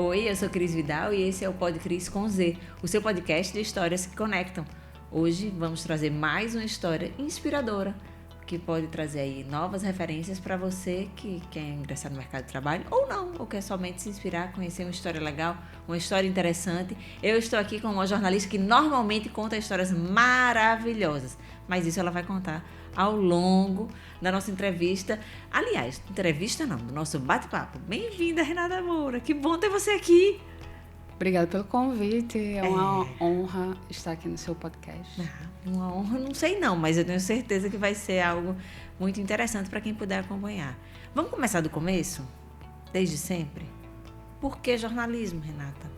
Oi, eu sou Cris Vidal e esse é o Pod Cris com Z, o seu podcast de histórias que conectam. Hoje vamos trazer mais uma história inspiradora, que pode trazer aí novas referências para você que quer ingressar no mercado de trabalho ou não, ou quer somente se inspirar, conhecer uma história legal, uma história interessante. Eu estou aqui com uma jornalista que normalmente conta histórias maravilhosas, mas isso ela vai contar ao longo da nossa entrevista. Aliás, entrevista não, do nosso bate-papo. Bem-vinda, Renata Moura, que bom ter você aqui. Obrigada pelo convite, é uma honra estar aqui no seu podcast. Uma honra, não sei não, mas eu tenho certeza que vai ser algo muito interessante para quem puder acompanhar. Vamos começar do começo? Desde sempre? Por que jornalismo, Renata?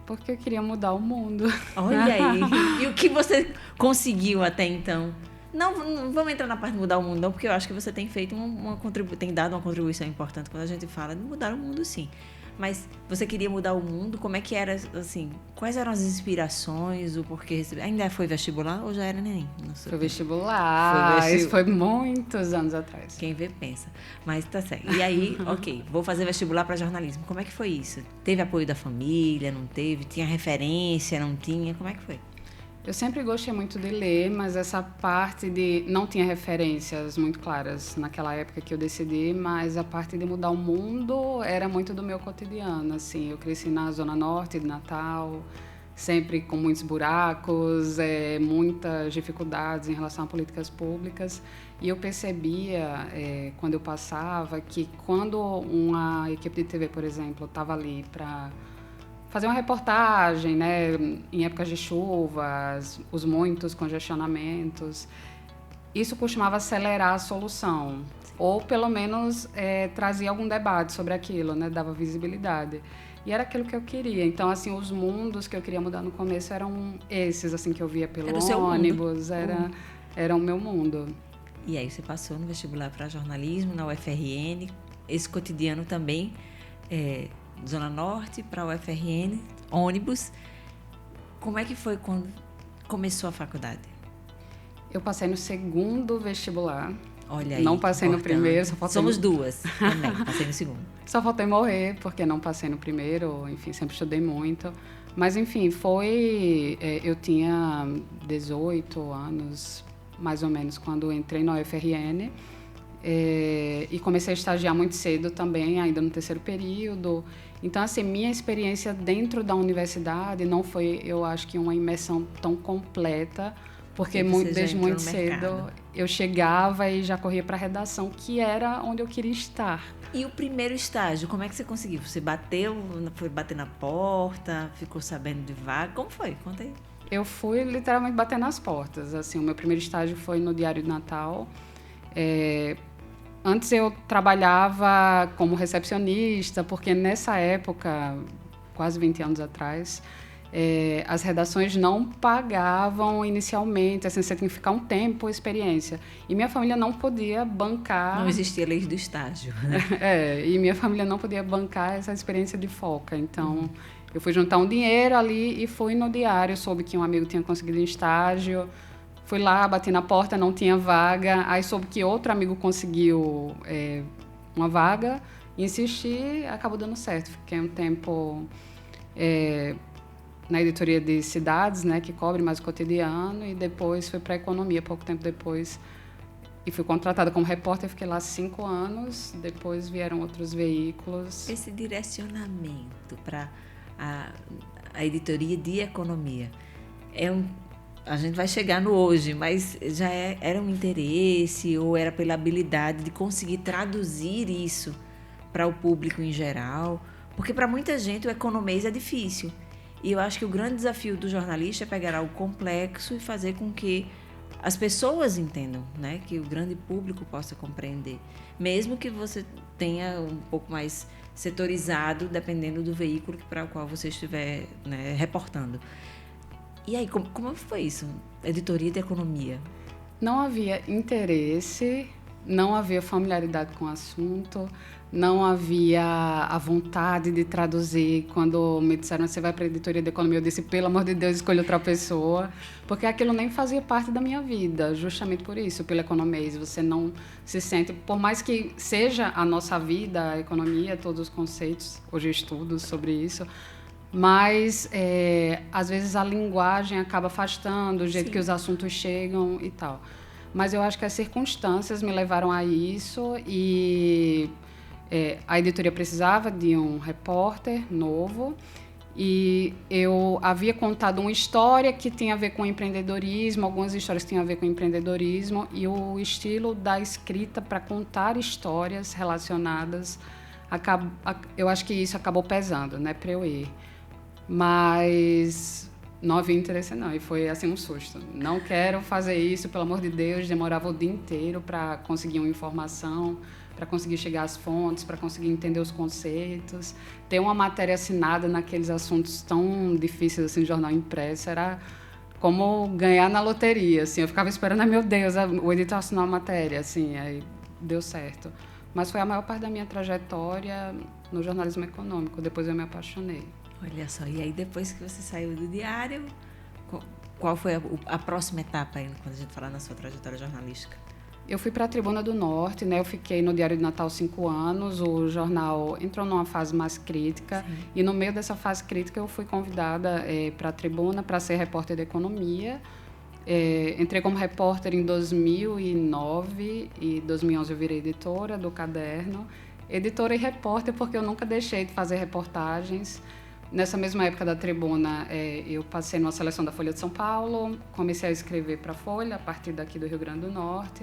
Porque eu queria mudar o mundo. Olha aí, e o que você conseguiu até então? Não vamos entrar na parte de mudar o mundo, não, porque eu acho que você tem feito tem dado uma contribuição importante quando a gente fala de mudar o mundo, sim. Mas você queria mudar o mundo? Como é que era, assim, quais eram as inspirações, o porquê? Ainda foi vestibular ou já era neném? Foi vestibular, isso foi muitos anos atrás. Quem vê, pensa. Mas tá certo. E aí, ok, vou fazer vestibular para jornalismo. Como é que foi isso? Teve apoio da família, não teve? Tinha referência, não tinha? Como é que foi? Eu sempre gostei muito de ler, mas essa parte de... Não tinha referências muito claras naquela época que eu decidi, mas a parte de mudar o mundo era muito do meu cotidiano, assim. Eu cresci na Zona Norte de Natal, sempre com muitos buracos, muitas dificuldades em relação a políticas públicas. E eu percebia, quando eu passava, que quando uma equipe de TV, por exemplo, estava ali para fazer uma reportagem, né, em épocas de chuvas, os muitos congestionamentos, isso costumava acelerar a solução, ou pelo menos trazia algum debate sobre aquilo, né, dava visibilidade. E era aquilo que eu queria. Então, assim, os mundos que eu queria mudar no começo eram esses, assim, que eu via pelo ônibus, era o meu mundo. E aí você passou no vestibular para jornalismo, na UFRN, esse cotidiano também, Zona Norte para a UFRN, ônibus. Como é que foi quando começou a faculdade? Eu passei no segundo vestibular. Olha aí, não passei no primeiro. Somos duas também, passei no segundo. Só faltei morrer, porque não passei no primeiro, enfim, sempre estudei muito. Mas, enfim, eu tinha 18 anos, mais ou menos, quando entrei na UFRN. E comecei a estagiar muito cedo também, ainda no terceiro período. Então, assim, minha experiência dentro da universidade não foi, eu acho que uma imersão tão completa, porque desde muito cedo eu chegava e já corria para a redação, que era onde eu queria estar. E o primeiro estágio, como é que você conseguiu? Você foi bater na porta, ficou sabendo de vaga? Como foi? Conta aí. Eu fui literalmente bater nas portas. Assim, o meu primeiro estágio foi no Diário de Natal. Antes eu trabalhava como recepcionista, porque nessa época, quase 20 anos atrás, as redações não pagavam inicialmente, assim, você tinha que ficar um tempo por experiência. E minha família não podia bancar... Não existia lei do estágio, né? E minha família não podia bancar essa experiência de foca. Então, eu fui juntar um dinheiro ali e fui no Diário, soube que um amigo tinha conseguido um estágio. Fui lá, bati na porta, não tinha vaga. Aí soube que outro amigo conseguiu uma vaga. Insisti, acabou dando certo. Fiquei um tempo na editoria de cidades, né, que cobre mais o cotidiano. E depois fui para a economia, pouco tempo depois. E fui contratada como repórter. Fiquei lá 5 anos. Depois vieram outros veículos. Esse direcionamento para a editoria de economia a gente vai chegar no hoje, mas já era um interesse ou era pela habilidade de conseguir traduzir isso para o público em geral? Porque para muita gente o economês é difícil. E eu acho que o grande desafio do jornalista é pegar algo complexo e fazer com que as pessoas entendam, né? Que o grande público possa compreender. Mesmo que você tenha um pouco mais setorizado, dependendo do veículo para o qual você estiver, né, reportando. E aí, como foi isso? Editoria de economia? Não havia interesse não havia familiaridade com o assunto, não havia a vontade de traduzir. Quando me disseram, você vai para a editoria de economia, eu disse, pelo amor de Deus, escolha outra pessoa, porque aquilo nem fazia parte da minha vida, justamente por isso, pelo economês. Você não se sente, por mais que seja a nossa vida, a economia, todos os conceitos, hoje eu estudo sobre isso, mas às vezes a linguagem acaba afastando, o jeito Sim. que os assuntos chegam e tal. Mas eu acho que as circunstâncias me levaram a isso e a editoria precisava de um repórter novo e eu havia contado uma história que tinha a ver com empreendedorismo, algumas histórias tinham a ver com empreendedorismo e o estilo da escrita para contar histórias relacionadas, eu acho que isso acabou pesando, né, para eu ir. Mas não havia interesse, não. E foi, assim, um susto. Não quero fazer isso, pelo amor de Deus. Demorava o dia inteiro para conseguir uma informação, para conseguir chegar às fontes, para conseguir entender os conceitos. Ter uma matéria assinada naqueles assuntos tão difíceis, assim, jornal impresso, era como ganhar na loteria, assim. Eu ficava esperando, meu Deus, o editor assinar uma matéria, assim. Aí deu certo. Mas foi a maior parte da minha trajetória no jornalismo econômico. Depois eu me apaixonei. Olha só, e aí depois que você saiu do diário, qual foi a próxima etapa aí, quando a gente fala na sua trajetória jornalística? Eu fui para a Tribuna do Norte, né? Eu fiquei no Diário de Natal 5 anos, o jornal entrou numa fase mais crítica. Sim. E no meio dessa fase crítica eu fui convidada para a Tribuna para ser repórter de economia. Entrei como repórter em 2009 e 2011 eu virei editora do Caderno. Editora e repórter porque eu nunca deixei de fazer reportagens. Nessa mesma época da Tribuna, eu passei numa seleção da Folha de São Paulo, comecei a escrever para a Folha, a partir daqui do Rio Grande do Norte.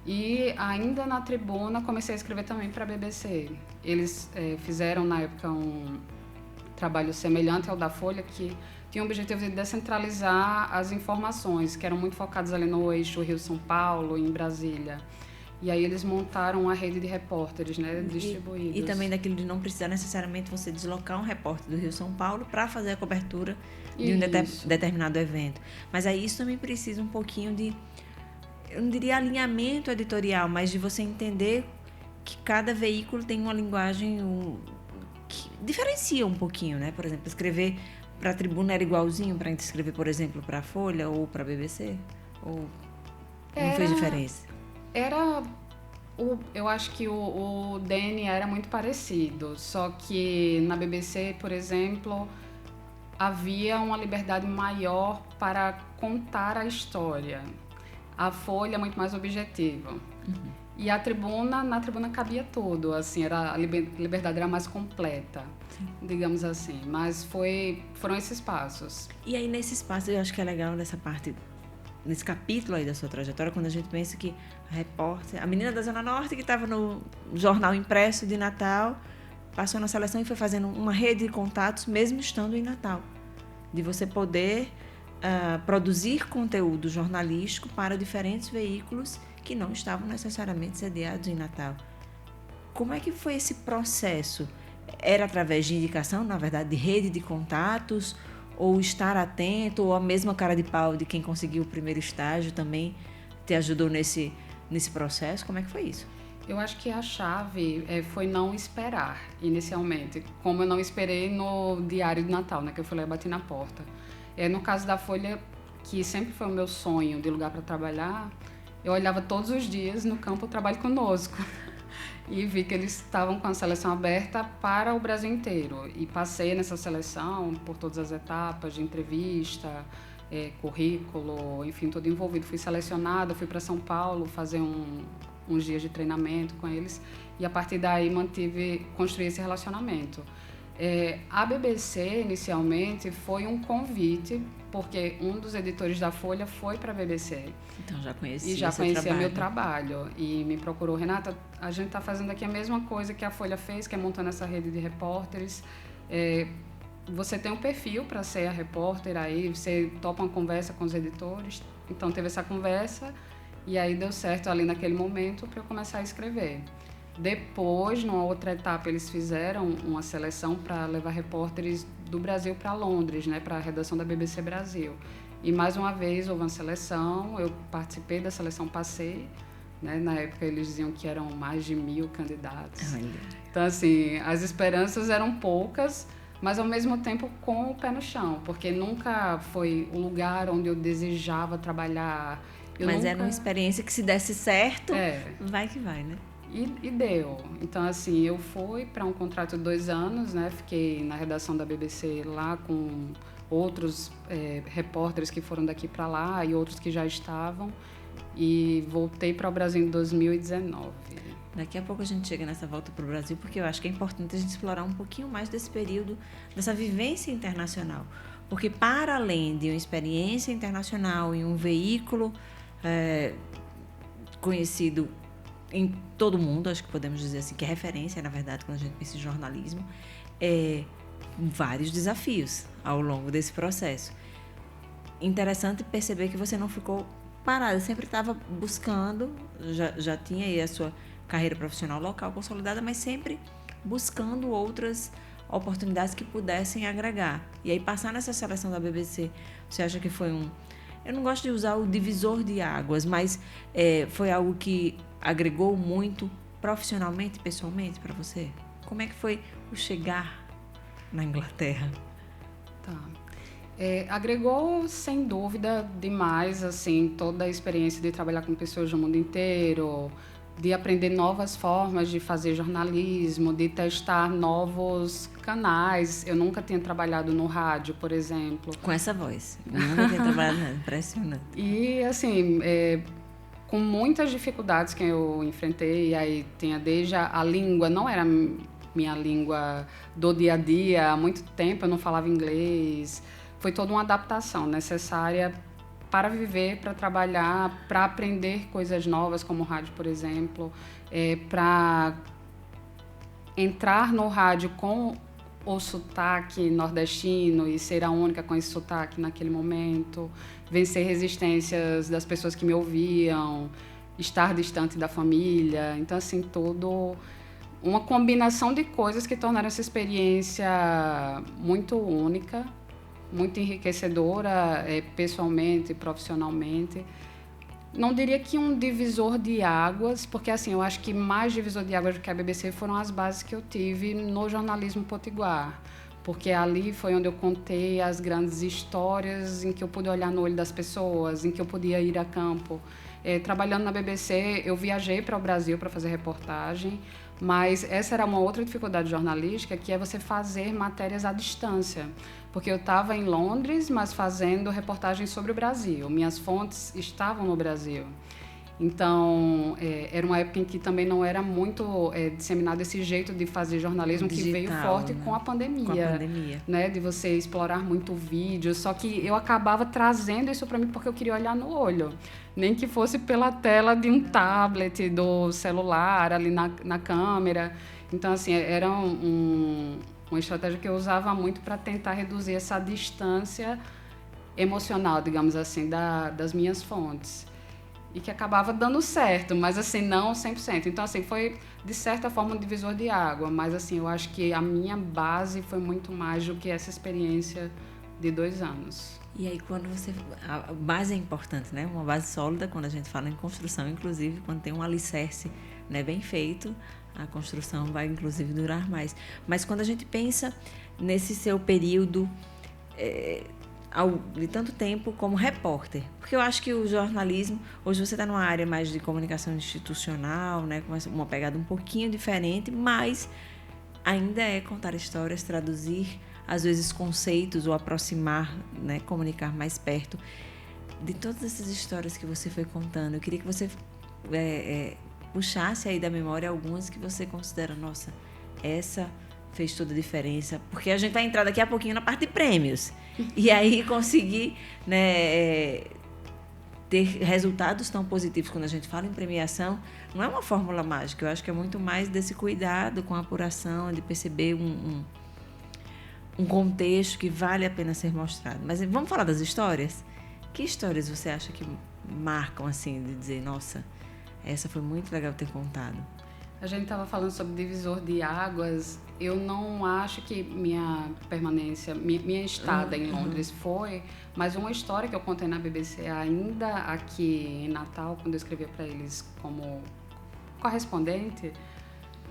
E ainda na Tribuna, comecei a escrever também para a BBC. Eles fizeram, na época, um trabalho semelhante ao da Folha, que tinha o objetivo de descentralizar as informações, que eram muito focadas ali no eixo Rio-São Paulo, em Brasília. E aí eles montaram uma rede de repórteres, né, distribuídos. E também daquilo de não precisar necessariamente você deslocar um repórter do Rio-São Paulo para fazer a cobertura de um determinado evento. Mas aí isso também precisa um pouquinho de, eu não diria alinhamento editorial, mas de você entender que cada veículo tem uma linguagem que diferencia um pouquinho, né? Por exemplo, escrever para a Tribuna era igualzinho para escrever, por exemplo, para a Folha ou para a BBC? Ou não fez diferença? Eu acho que o DNA era muito parecido, só que na BBC, por exemplo, havia uma liberdade maior para contar a história. A Folha é muito mais objetiva. Uhum. E na Tribuna cabia tudo, assim, a liberdade era mais completa, sim, digamos assim. Mas foram esses passos. E aí, nesse espaço, eu acho que é legal nessa parte, nesse capítulo aí da sua trajetória, quando a gente pensa que a repórter, a menina da Zona Norte que estava no jornal impresso de Natal, passou na seleção e foi fazendo uma rede de contatos, mesmo estando em Natal. De você poder produzir conteúdo jornalístico para diferentes veículos que não estavam necessariamente sediados em Natal. Como é que foi esse processo? Era através de indicação, na verdade, de rede de contatos, ou estar atento, ou a mesma cara de pau de quem conseguiu o primeiro estágio também te ajudou nesse processo? Como é que foi isso? Eu acho que a chave foi não esperar, inicialmente. Como eu não esperei no Diário de Natal, né, que eu fui lá e bati na porta. No caso da Folha, que sempre foi o meu sonho de lugar para trabalhar, eu olhava todos os dias no campo Trabalho Conosco e vi que eles estavam com a seleção aberta para o Brasil inteiro. E passei nessa seleção por todas as etapas de entrevista, currículo, enfim, tudo envolvido. Fui selecionada, fui para São Paulo fazer uns dias de treinamento com eles e a partir daí construí esse relacionamento. A BBC, inicialmente, foi um convite, porque um dos editores da Folha foi para a BBC. Então já conhecia e já conhecia meu trabalho. E me procurou, Renata, a gente está fazendo aqui a mesma coisa que a Folha fez, que é montando essa rede de repórteres. Você tem um perfil para ser a repórter aí, você topa uma conversa com os editores. Então teve essa conversa e aí deu certo ali naquele momento para eu começar a escrever. Depois, numa outra etapa, eles fizeram uma seleção para levar repórteres do Brasil para Londres, né, para a redação da BBC Brasil. E mais uma vez houve uma seleção, eu participei da seleção, passei, né? Na época eles diziam que eram mais de 1.000 candidatos. Olha. Então, assim, as esperanças eram poucas, mas ao mesmo tempo com o pé no chão, porque nunca foi o lugar onde eu desejava trabalhar. Mas era uma experiência que, se desse certo, vai que vai, né? E deu. Então, assim, eu fui para um contrato de 2 anos, né? Fiquei na redação da BBC lá com outros repórteres que foram daqui para lá e outros que já estavam. E voltei para o Brasil em 2019. Daqui a pouco a gente chega nessa volta para o Brasil, porque eu acho que é importante a gente explorar um pouquinho mais desse período, dessa vivência internacional. Porque, para além de uma experiência internacional em um veículo conhecido em todo mundo, acho que podemos dizer assim, que é referência, na verdade, quando a gente pensa em jornalismo, vários desafios ao longo desse processo. Interessante perceber que você não ficou parada, sempre estava buscando, já tinha aí a sua carreira profissional local consolidada, mas sempre buscando outras oportunidades que pudessem agregar. E aí, passar nessa seleção da BBC, você acha que foi eu não gosto de usar o divisor de águas, mas foi algo que agregou muito profissionalmente, pessoalmente para você? Como é que foi o chegar na Inglaterra? Tá. Agregou, sem dúvida, demais, assim, toda a experiência de trabalhar com pessoas do mundo inteiro, de aprender novas formas de fazer jornalismo, de testar novos canais. Eu nunca tinha trabalhado no rádio, por exemplo. Com essa voz. Eu nunca tinha trabalhado nada, impressionante. E, assim, com muitas dificuldades que eu enfrentei, aí tinha desde a língua, não era minha língua do dia a dia, há muito tempo eu não falava inglês. Foi toda uma adaptação necessária para viver, para trabalhar, para aprender coisas novas, como o rádio, por exemplo, para entrar no rádio com o sotaque nordestino e ser a única com esse sotaque naquele momento, vencer resistências das pessoas que me ouviam, estar distante da família. Então, assim, tudo uma combinação de coisas que tornaram essa experiência muito única, muito enriquecedora, pessoalmente e profissionalmente. Não diria que um divisor de águas, porque, assim, eu acho que mais divisor de águas do que a BBC foram as bases que eu tive no jornalismo potiguar, porque ali foi onde eu contei as grandes histórias, em que eu pude olhar no olho das pessoas, em que eu podia ir a campo. Trabalhando na BBC, eu viajei para o Brasil para fazer reportagem, mas essa era uma outra dificuldade jornalística, que é você fazer matérias à distância. Porque eu estava em Londres, mas fazendo reportagens sobre o Brasil. Minhas fontes estavam no Brasil. Então, era uma época em que também não era muito disseminado esse jeito de fazer jornalismo, digital, que veio forte, né? Com a pandemia. Com a pandemia. Né? De você explorar muito o vídeo. Só que eu acabava trazendo isso para mim porque eu queria olhar no olho. Nem que fosse pela tela de um tablet, do celular, ali na câmera. Então, assim, era uma estratégia que eu usava muito para tentar reduzir essa distância emocional, digamos assim, das minhas fontes. E que acabava dando certo, mas, assim, não 100%. Então, assim, foi, de certa forma, um divisor de água. Mas, assim, eu acho que a minha base foi muito mais do que essa experiência de 2 anos. E aí, quando a base é importante, né? Uma base sólida, quando a gente fala em construção, inclusive, quando tem um alicerce, né, bem feito, a construção vai, inclusive, durar mais. Mas quando a gente pensa nesse seu período de tanto tempo como repórter, porque eu acho que o jornalismo, hoje você está numa área mais de comunicação institucional, né, com uma pegada um pouquinho diferente, mas ainda é contar histórias, traduzir, às vezes, conceitos, ou aproximar, né, comunicar mais perto. De todas essas histórias que você foi contando, eu queria que você puxasse aí da memória algumas que você considera, nossa, essa fez toda a diferença, porque a gente vai entrar daqui a pouquinho na parte de prêmios, e aí conseguir, né, ter resultados tão positivos quando a gente fala em premiação, não é uma fórmula mágica, eu acho que é muito mais desse cuidado com a apuração, de perceber um contexto que vale a pena ser mostrado. Mas vamos falar das histórias? Que histórias você acha que marcam, assim, de dizer, nossa, essa foi muito legal ter contado? A gente estava falando sobre divisor de águas. Eu não acho que minha permanência, minha estada em Londres foi, mas uma história que eu contei na BBC ainda aqui em Natal, quando eu escrevia para eles como correspondente,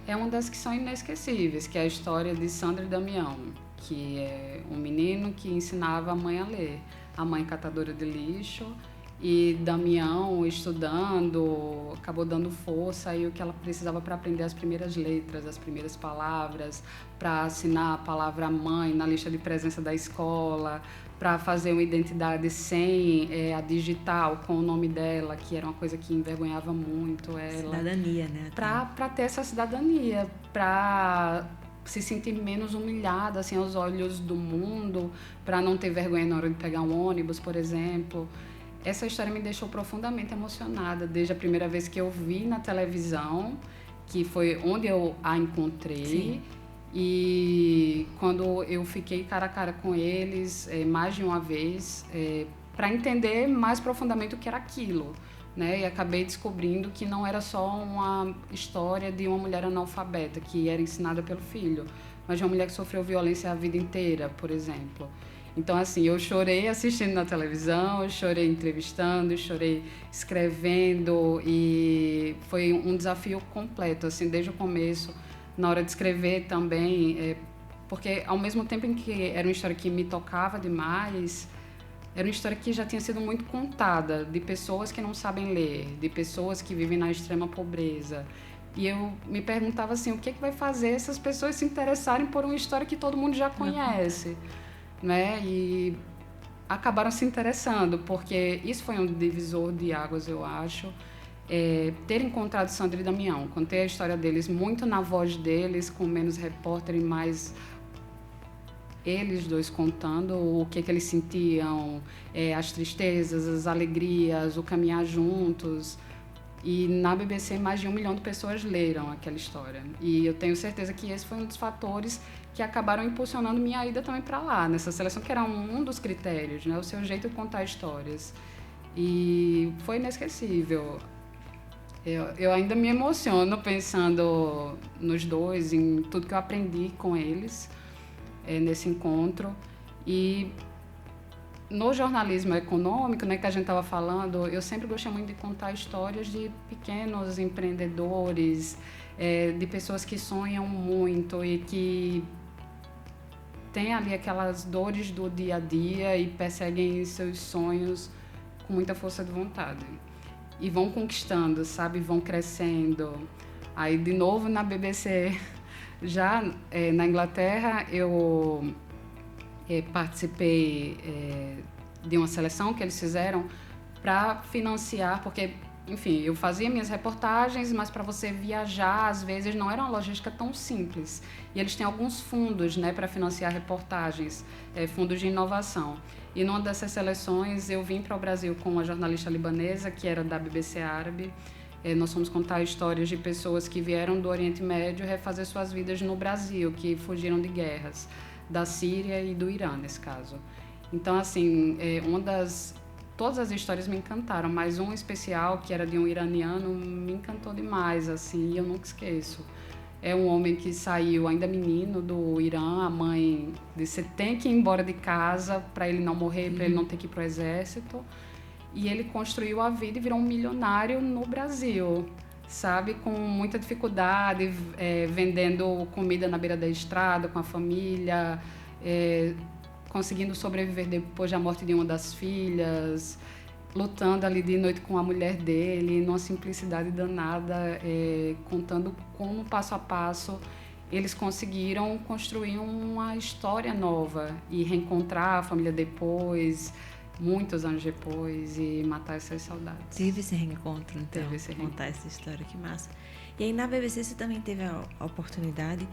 é uma das que são inesquecíveis, que é a história de Sandro e Damião, que é um menino que ensinava a mãe a ler. A mãe catadora de lixo, e Damião estudando, acabou dando força aí o que ela precisava para aprender as primeiras letras, as primeiras palavras, para assinar a palavra mãe na lista de presença da escola, para fazer uma identidade sem a digital, com o nome dela, que era uma coisa que envergonhava muito ela. Cidadania, né? Para ter essa cidadania, para se sentir menos humilhada assim, aos olhos do mundo, para não ter vergonha na hora de pegar um ônibus, por exemplo. Essa história me deixou profundamente emocionada, desde a primeira vez que eu vi na televisão, que foi onde eu a encontrei. Sim. E quando eu fiquei cara a cara com eles, mais de uma vez, para entender mais profundamente o que era aquilo. Né? E acabei descobrindo que não era só uma história de uma mulher analfabeta que era ensinada pelo filho, mas de uma mulher que sofreu violência a vida inteira, por exemplo. Então, assim, eu chorei assistindo na televisão, eu chorei entrevistando, eu chorei escrevendo, e foi um desafio completo, assim, desde o começo, na hora de escrever também, porque ao mesmo tempo em que era uma história que me tocava demais, era uma história que já tinha sido muito contada, de pessoas que não sabem ler, de pessoas que vivem na extrema pobreza. E eu me perguntava assim, o que é que vai fazer essas pessoas se interessarem por uma história que todo mundo já conhece? Né? E acabaram se interessando, porque isso foi um divisor de águas, eu acho. Ter encontrado Sandro e Damião, contei a história deles muito na voz deles, com menos repórter e mais eles dois contando o que eles sentiam, as tristezas, as alegrias, o caminhar juntos. E na BBC mais de 1 milhão de pessoas leram aquela história. E eu tenho certeza que esse foi um dos fatores que acabaram impulsionando minha ida também para lá, nessa seleção, que era um dos critérios, né? O seu jeito de contar histórias. E foi inesquecível. Eu ainda me emociono pensando nos dois, em tudo que eu aprendi com eles nesse encontro. E no jornalismo econômico, né, que a gente estava falando, eu sempre gostei muito de contar histórias de pequenos empreendedores, de pessoas que sonham muito e que têm ali aquelas dores do dia a dia e perseguem seus sonhos com muita força de vontade. E vão conquistando, sabe? Vão crescendo. Aí, de novo, na BBC, já na Inglaterra, eu participei de uma seleção que eles fizeram para financiar, porque, enfim, eu fazia minhas reportagens, mas para você viajar, às vezes, não era uma logística tão simples. E eles têm alguns fundos, né, para financiar reportagens, fundos de inovação. E numa dessas seleções, eu vim para o Brasil com uma jornalista libanesa, que era da BBC Árabe. Nós fomos contar histórias de pessoas que vieram do Oriente Médio refazer suas vidas no Brasil, que fugiram de guerras, da Síria e do Irã, nesse caso. Então, assim, todas as histórias me encantaram, mas um especial, que era de um iraniano, me encantou demais, assim, e eu nunca esqueço. É um homem que saiu ainda menino do Irã, a mãe disse: tem que ir embora de casa para ele não morrer, para ele não ter que ir para o exército. E ele construiu a vida e virou um milionário no Brasil, sabe? Com muita dificuldade, vendendo comida na beira da estrada com a família, conseguindo sobreviver depois da morte de uma das filhas, lutando ali de noite com a mulher dele, numa simplicidade danada, contando como, passo a passo, eles conseguiram construir uma história nova e reencontrar a família depois, muitos anos depois, e matar essas saudades. Teve esse reencontro, então, contar essa história, que massa. E aí na BBC você também teve a oportunidade,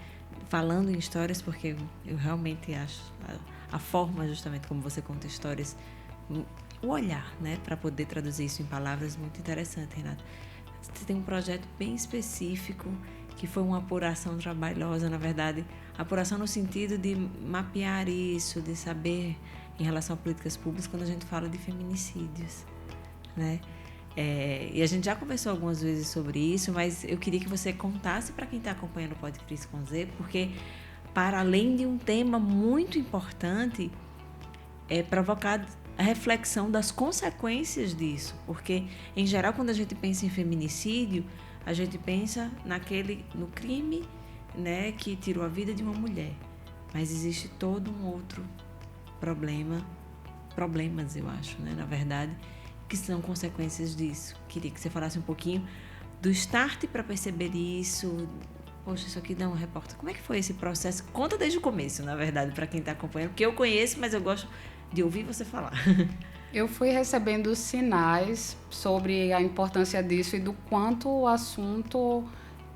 falando em histórias, porque eu realmente acho a forma justamente como você conta histórias, o olhar, né, para poder traduzir isso em palavras, muito interessante, Renata. Você tem um projeto bem específico, que foi uma apuração trabalhosa, na verdade, apuração no sentido de mapear isso, de saber em relação a políticas públicas, quando a gente fala de feminicídios, né? E a gente já conversou algumas vezes sobre isso, mas eu queria que você contasse para quem está acompanhando o Pod Cris com Z, porque para além de um tema muito importante, é provocar a reflexão das consequências disso, porque em geral quando a gente pensa em feminicídio, a gente pensa no crime, né, que tirou a vida de uma mulher, mas existe todo um outro problemas eu acho, né, na verdade, que são consequências disso. Queria que você falasse um pouquinho do start para perceber isso. Poxa, isso aqui dá um repórter. Como é que foi esse processo? Conta desde o começo, na verdade, para quem está acompanhando, porque eu conheço, mas eu gosto de ouvir você falar. Eu fui recebendo sinais sobre a importância disso e do quanto o assunto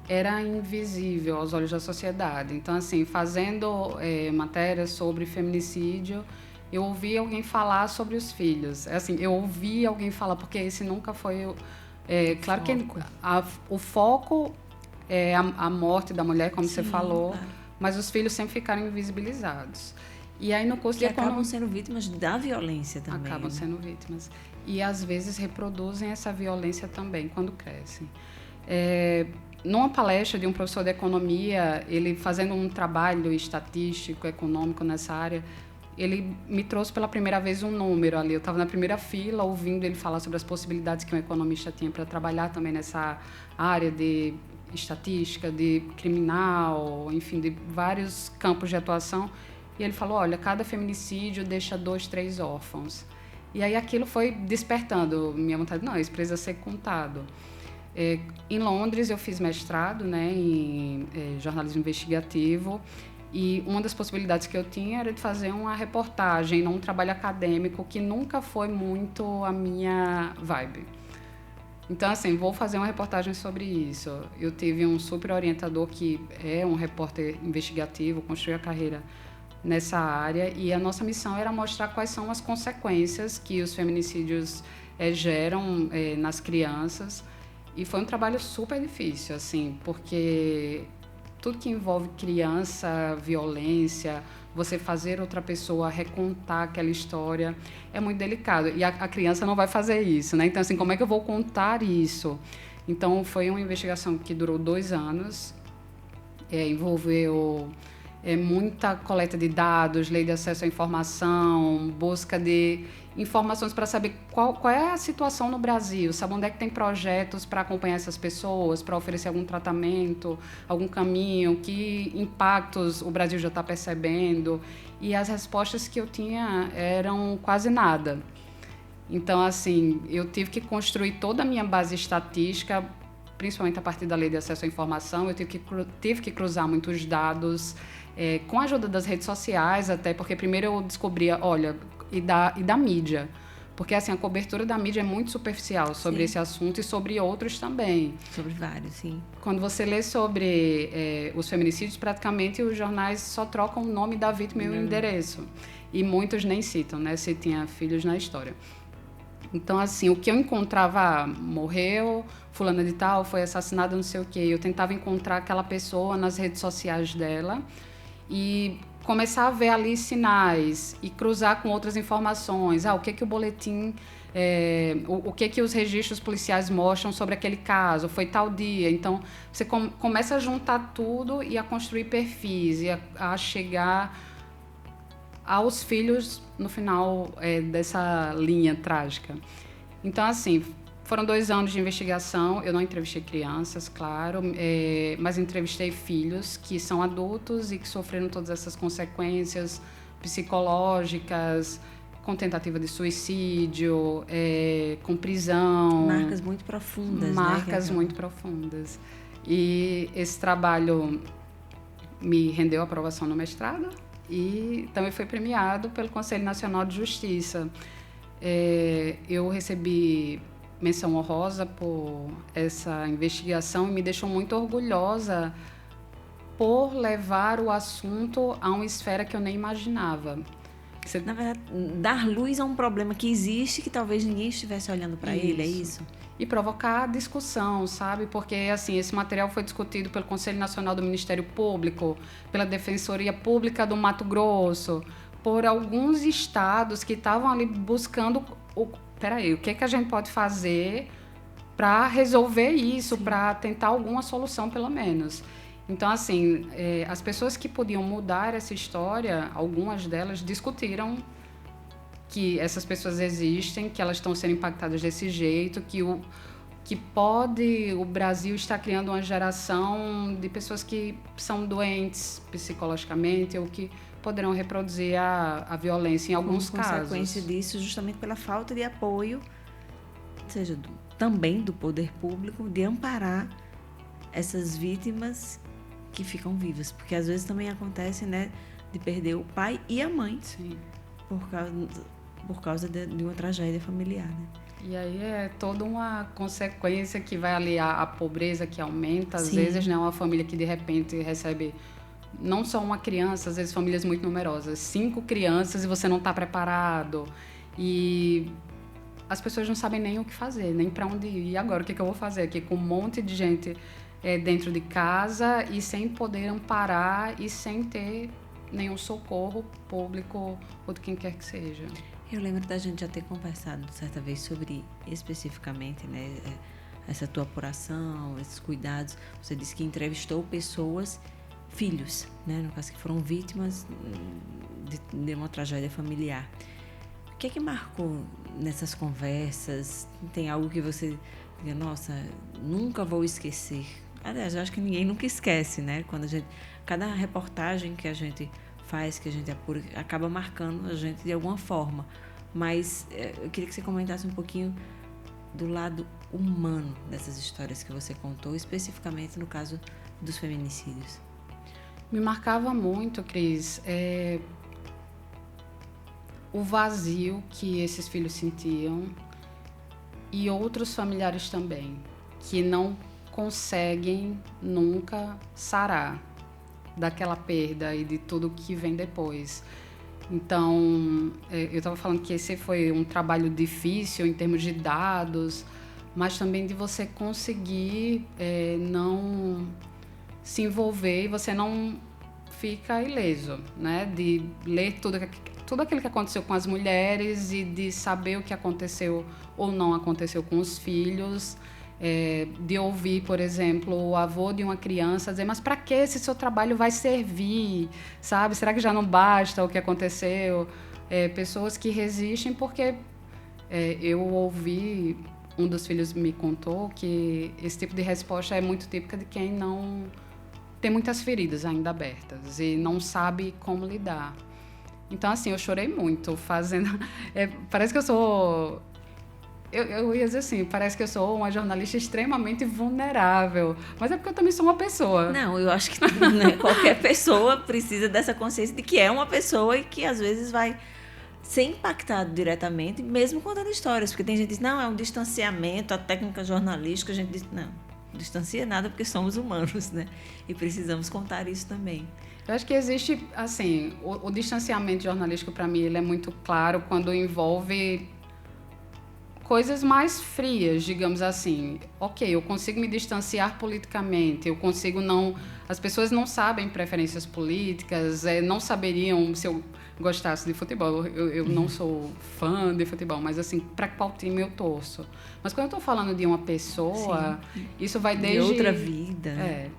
era invisível aos olhos da sociedade. Então, assim, fazendo matérias sobre feminicídio, eu ouvi alguém falar sobre os filhos. Assim, eu ouvi alguém falar, porque esse nunca foi... claro que o foco é a morte da mulher, como Sim, você falou, claro. Mas os filhos sempre ficaram invisibilizados. E aí no curso de economia acabam sendo vítimas da violência também. Acabam sendo vítimas. E às vezes reproduzem essa violência também quando crescem. Numa palestra de um professor de economia, ele fazendo um trabalho estatístico, econômico nessa área, ele me trouxe pela primeira vez um número ali. Eu estava na primeira fila ouvindo ele falar sobre as possibilidades que um economista tinha para trabalhar também nessa área de estatística, de criminal, enfim, de vários campos de atuação. E ele falou, olha, cada feminicídio deixa 2, 3 órfãos. E aí aquilo foi despertando minha vontade, não, isso precisa ser contado. Em Londres eu fiz mestrado, né, em jornalismo investigativo, e uma das possibilidades que eu tinha era de fazer uma reportagem, um trabalho acadêmico, que nunca foi muito a minha vibe. Então, assim, vou fazer uma reportagem sobre isso. Eu tive um super orientador que é um repórter investigativo, construiu a carreira nessa área, e a nossa missão era mostrar quais são as consequências que os feminicídios geram nas crianças. E foi um trabalho super difícil, assim, porque tudo que envolve criança, violência, você fazer outra pessoa recontar aquela história, é muito delicado. E a criança não vai fazer isso, né? Então, assim, como é que eu vou contar isso? Então, foi uma investigação que durou 2 anos, envolveu muita coleta de dados, lei de acesso à informação, busca de informações para saber qual é a situação no Brasil, sabe onde é que tem projetos para acompanhar essas pessoas, para oferecer algum tratamento, algum caminho, que impactos o Brasil já está percebendo. E as respostas que eu tinha eram quase nada. Então, assim, eu tive que construir toda a minha base estatística, principalmente a partir da lei de acesso à informação. Eu tive que cruzar muitos dados, com a ajuda das redes sociais até, porque primeiro eu descobria, olha, e da mídia, porque assim, a cobertura da mídia é muito superficial sobre sim. esse assunto e sobre outros também. Sobre vários, sim. Quando você lê sobre os feminicídios, praticamente os jornais só trocam o nome da vítima e o endereço. E muitos nem citam, né, se tinha filhos na história. Então, assim, o que eu encontrava, morreu, fulana de tal, foi assassinada, não sei o quê. Eu tentava encontrar aquela pessoa nas redes sociais dela e começar a ver ali sinais e cruzar com outras informações. O que o boletim, o que os registros policiais mostram sobre aquele caso, foi tal dia. Então, você começa a juntar tudo e a construir perfis e a chegar aos filhos no final dessa linha trágica. Então, assim, foram 2 anos de investigação. Eu não entrevistei crianças, claro, mas entrevistei filhos que são adultos e que sofreram todas essas consequências psicológicas, com tentativa de suicídio, com prisão. Marcas muito profundas, Marcas né? muito profundas. E esse trabalho me rendeu a aprovação no mestrado e também foi premiado pelo Conselho Nacional de Justiça. Eu recebi menção honrosa por essa investigação e me deixou muito orgulhosa por levar o assunto a uma esfera que eu nem imaginava. Na verdade, dar luz a um problema que existe, que talvez ninguém estivesse olhando para ele, é isso? E provocar discussão, sabe? Porque, assim, esse material foi discutido pelo Conselho Nacional do Ministério Público, pela Defensoria Pública do Mato Grosso, por alguns estados que estavam ali buscando... Peraí, o que a gente pode fazer para resolver isso, para tentar alguma solução, pelo menos. Então, assim, as pessoas que podiam mudar essa história, algumas delas discutiram que essas pessoas existem, que elas estão sendo impactadas desse jeito, que o Brasil está criando uma geração de pessoas que são doentes psicologicamente ou que poderão reproduzir a violência em alguns casos. Como consequência disso, justamente pela falta de apoio, seja também do poder público, de amparar essas vítimas que ficam vivas. Porque às vezes também acontece, né, de perder o pai e a mãe. Sim. Por causa de uma tragédia familiar, né? E aí é toda uma consequência que vai aliar a pobreza que aumenta. Às Sim. vezes, né, uma família que de repente recebe não só uma criança, às vezes famílias muito numerosas, 5 crianças e você não está preparado. E as pessoas não sabem nem o que fazer, nem para onde ir. E agora, o que eu vou fazer aqui com um monte de gente dentro de casa e sem poder amparar e sem ter nenhum socorro público ou de quem quer que seja. Eu lembro da gente já ter conversado certa vez sobre, especificamente, né, essa tua apuração, esses cuidados. Você disse que entrevistou pessoas, filhos, né, no caso que foram vítimas de uma tragédia familiar. O que é que marcou nessas conversas? Tem algo que você diga, nossa, nunca vou esquecer? Aliás, eu acho que ninguém nunca esquece, né? Cada reportagem que a gente faz, que a gente apura, acaba marcando a gente de alguma forma. Mas eu queria que você comentasse um pouquinho do lado humano dessas histórias que você contou, especificamente no caso dos feminicídios. Me marcava muito, Cris, o vazio que esses filhos sentiam e outros familiares também, que não conseguem nunca sarar daquela perda e de tudo que vem depois. Então, eu estava falando que esse foi um trabalho difícil em termos de dados, mas também de você conseguir não se envolver e você não fica ileso, né? De ler tudo aquilo que aconteceu com as mulheres e de saber o que aconteceu ou não aconteceu com os filhos. De ouvir, por exemplo, o avô de uma criança dizer, mas para que esse seu trabalho vai servir, sabe? Será que já não basta o que aconteceu? Pessoas que resistem porque eu ouvi, um dos filhos me contou que esse tipo de resposta é muito típica de quem não tem muitas feridas ainda abertas e não sabe como lidar. Então, assim, eu chorei muito fazendo... parece que eu sou... Eu ia dizer assim, parece que eu sou uma jornalista extremamente vulnerável, mas é porque eu também sou uma pessoa. Não, eu acho que né, qualquer pessoa precisa dessa consciência de que é uma pessoa e que às vezes vai ser impactado diretamente, mesmo contando histórias, porque tem gente que diz, não, é um distanciamento, a técnica jornalística, a gente diz, não distancia nada porque somos humanos, né? E precisamos contar isso também. Eu acho que existe, assim, o distanciamento jornalístico, para mim, ele é muito claro quando envolve coisas mais frias, digamos assim. Ok, eu consigo me distanciar politicamente, eu consigo não... As pessoas não sabem preferências políticas, não saberiam se eu gostasse de futebol. Eu não sou fã de futebol, mas assim, para qual time eu torço. Mas quando eu estou falando de uma pessoa, sim, isso vai desde... De outra vida.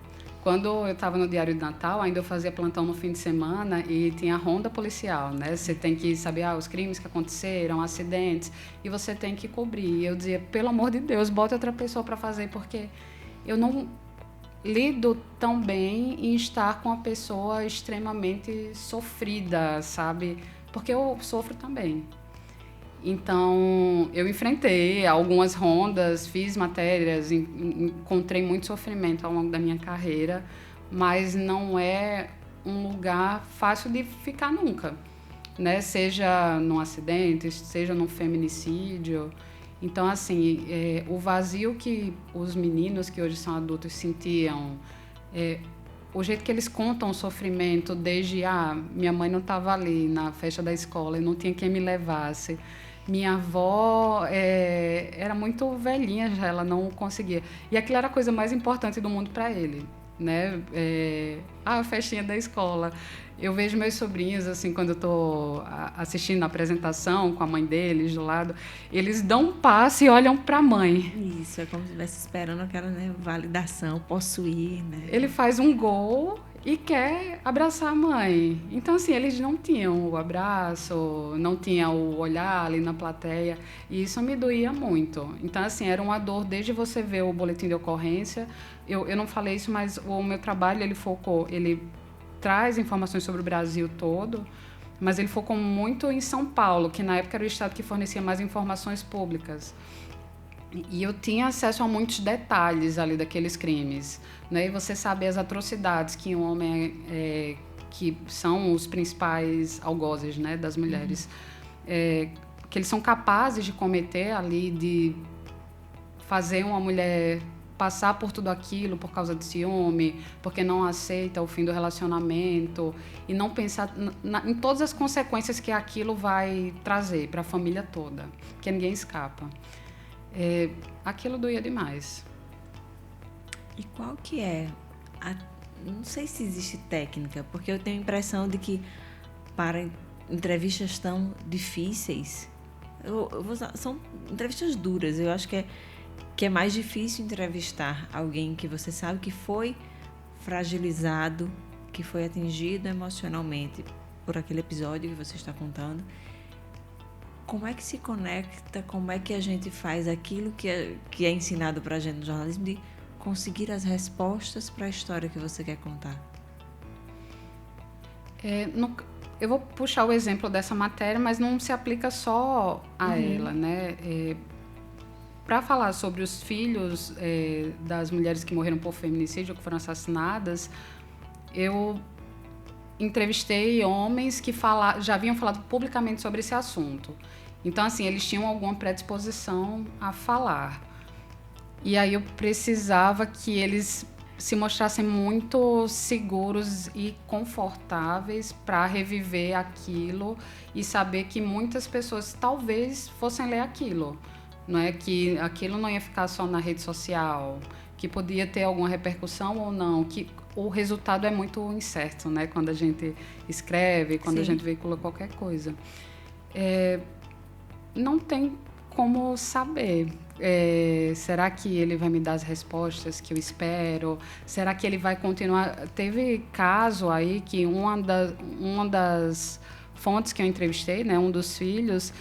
Quando eu estava no Diário de Natal, ainda eu fazia plantão no fim de semana e tinha ronda policial, né? Você tem que saber os crimes que aconteceram, acidentes, e você tem que cobrir. E eu dizia, pelo amor de Deus, bota outra pessoa para fazer, porque eu não lido tão bem em estar com uma pessoa extremamente sofrida, sabe? Porque eu sofro também. Então, eu enfrentei algumas rondas, fiz matérias, encontrei muito sofrimento ao longo da minha carreira, mas não é um lugar fácil de ficar nunca, né? Seja num acidente, seja num feminicídio. Então, assim, o vazio que os meninos que hoje são adultos sentiam, o jeito que eles contam o sofrimento desde, minha mãe não estava ali na festa da escola e não tinha quem me levasse. Minha avó era muito velhinha já, ela não conseguia. E aquilo era a coisa mais importante do mundo para ele, né? A festinha da escola. Eu vejo meus sobrinhos, assim, quando eu estou assistindo a apresentação com a mãe deles do lado, eles dão um passo e olham para a mãe. Isso, é como se estivesse esperando aquela, né, validação, possuir, né? Ele faz um gol e quer abraçar a mãe. Então, assim, eles não tinham o abraço, não tinham o olhar ali na plateia, e isso me doía muito. Então, assim, era uma dor desde você ver o boletim de ocorrência. Eu não falei isso, mas o meu trabalho, ele traz informações sobre o Brasil todo, mas ele focou muito em São Paulo, que na época era o estado que fornecia mais informações públicas. E eu tinha acesso a muitos detalhes ali daqueles crimes, né? E você saber as atrocidades que um homem que são os principais algozes, né, das mulheres, que eles são capazes de cometer ali, de fazer uma mulher passar por tudo aquilo por causa de ciúme, porque não aceita o fim do relacionamento e não pensar em todas as consequências que aquilo vai trazer para a família toda, que ninguém escapa. Aquilo doía demais. E qual que é não sei se existe técnica, porque eu tenho a impressão de que para entrevistas tão difíceis, são entrevistas duras, eu acho que é mais difícil entrevistar alguém que você sabe que foi fragilizado, que foi atingido emocionalmente por aquele episódio que você está contando. Como é que se conecta, como é que a gente faz aquilo que é ensinado para a gente no jornalismo, de conseguir as respostas para a história que você quer contar? Eu vou puxar o exemplo dessa matéria, mas não se aplica só a ela, né? Para falar sobre os filhos das mulheres que morreram por feminicídio ou que foram assassinadas, eu entrevistei homens que já haviam falado publicamente sobre esse assunto. Então, assim, eles tinham alguma predisposição a falar. E aí eu precisava que eles se mostrassem muito seguros e confortáveis para reviver aquilo e saber que muitas pessoas talvez fossem ler aquilo. Não é que aquilo não ia ficar só na rede social, que podia ter alguma repercussão ou não, que o resultado é muito incerto, né? Quando a gente escreve, quando a gente veicula qualquer coisa. Não tem como saber. Será que ele vai me dar as respostas que eu espero? Será que ele vai continuar? Teve caso aí que uma das fontes que eu entrevistei, né, um dos filhos,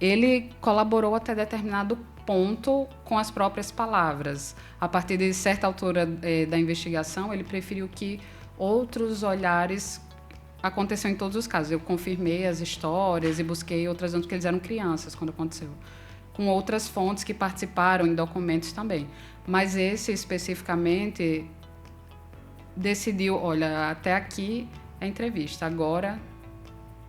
ele colaborou até determinado ponto com as próprias palavras. A partir de certa altura da investigação, ele preferiu que outros olhares aconteciam em todos os casos. Eu confirmei as histórias e busquei outras, porque eles eram crianças quando aconteceu, com outras fontes que participaram em documentos também. Mas esse, especificamente, decidiu, olha, até aqui é entrevista, agora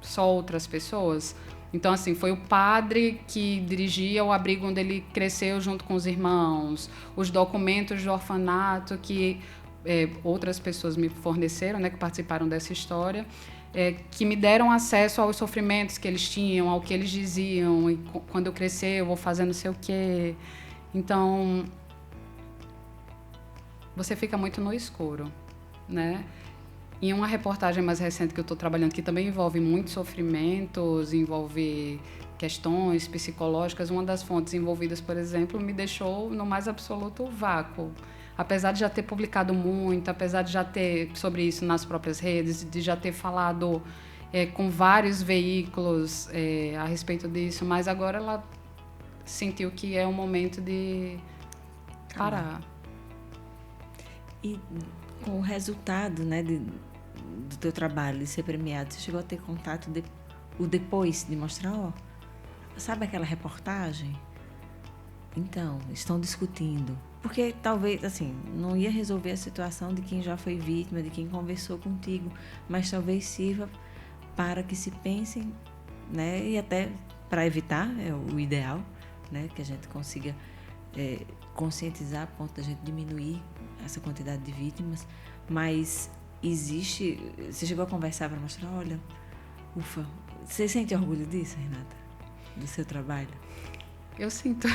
só outras pessoas. Então, assim, foi o padre que dirigia o abrigo onde ele cresceu junto com os irmãos, os documentos do orfanato que outras pessoas me forneceram, né, que participaram dessa história, que me deram acesso aos sofrimentos que eles tinham, ao que eles diziam, e quando eu crescer eu vou fazer não sei o quê. Então, você fica muito no escuro, né? Em uma reportagem mais recente que eu estou trabalhando, que também envolve muitos sofrimentos, envolve questões psicológicas, uma das fontes envolvidas, por exemplo, me deixou no mais absoluto vácuo. Apesar de já ter publicado muito, apesar de já ter sobre isso nas próprias redes, de já ter falado com vários veículos a respeito disso, mas agora ela sentiu que é o momento de parar. E com o resultado, né, do teu trabalho, de ser premiado, você chegou a ter contato o depois de mostrar, sabe aquela reportagem? Então, estão discutindo. Porque talvez, assim, não ia resolver a situação de quem já foi vítima, de quem conversou contigo, mas talvez sirva para que se pensem, né, e até para evitar, é o ideal, né, que a gente consiga conscientizar a ponto da gente diminuir essa quantidade de vítimas, mas existe... Você chegou a conversar para mostrar, olha, ufa, você sente orgulho disso, Renata? Do seu trabalho? Eu sinto.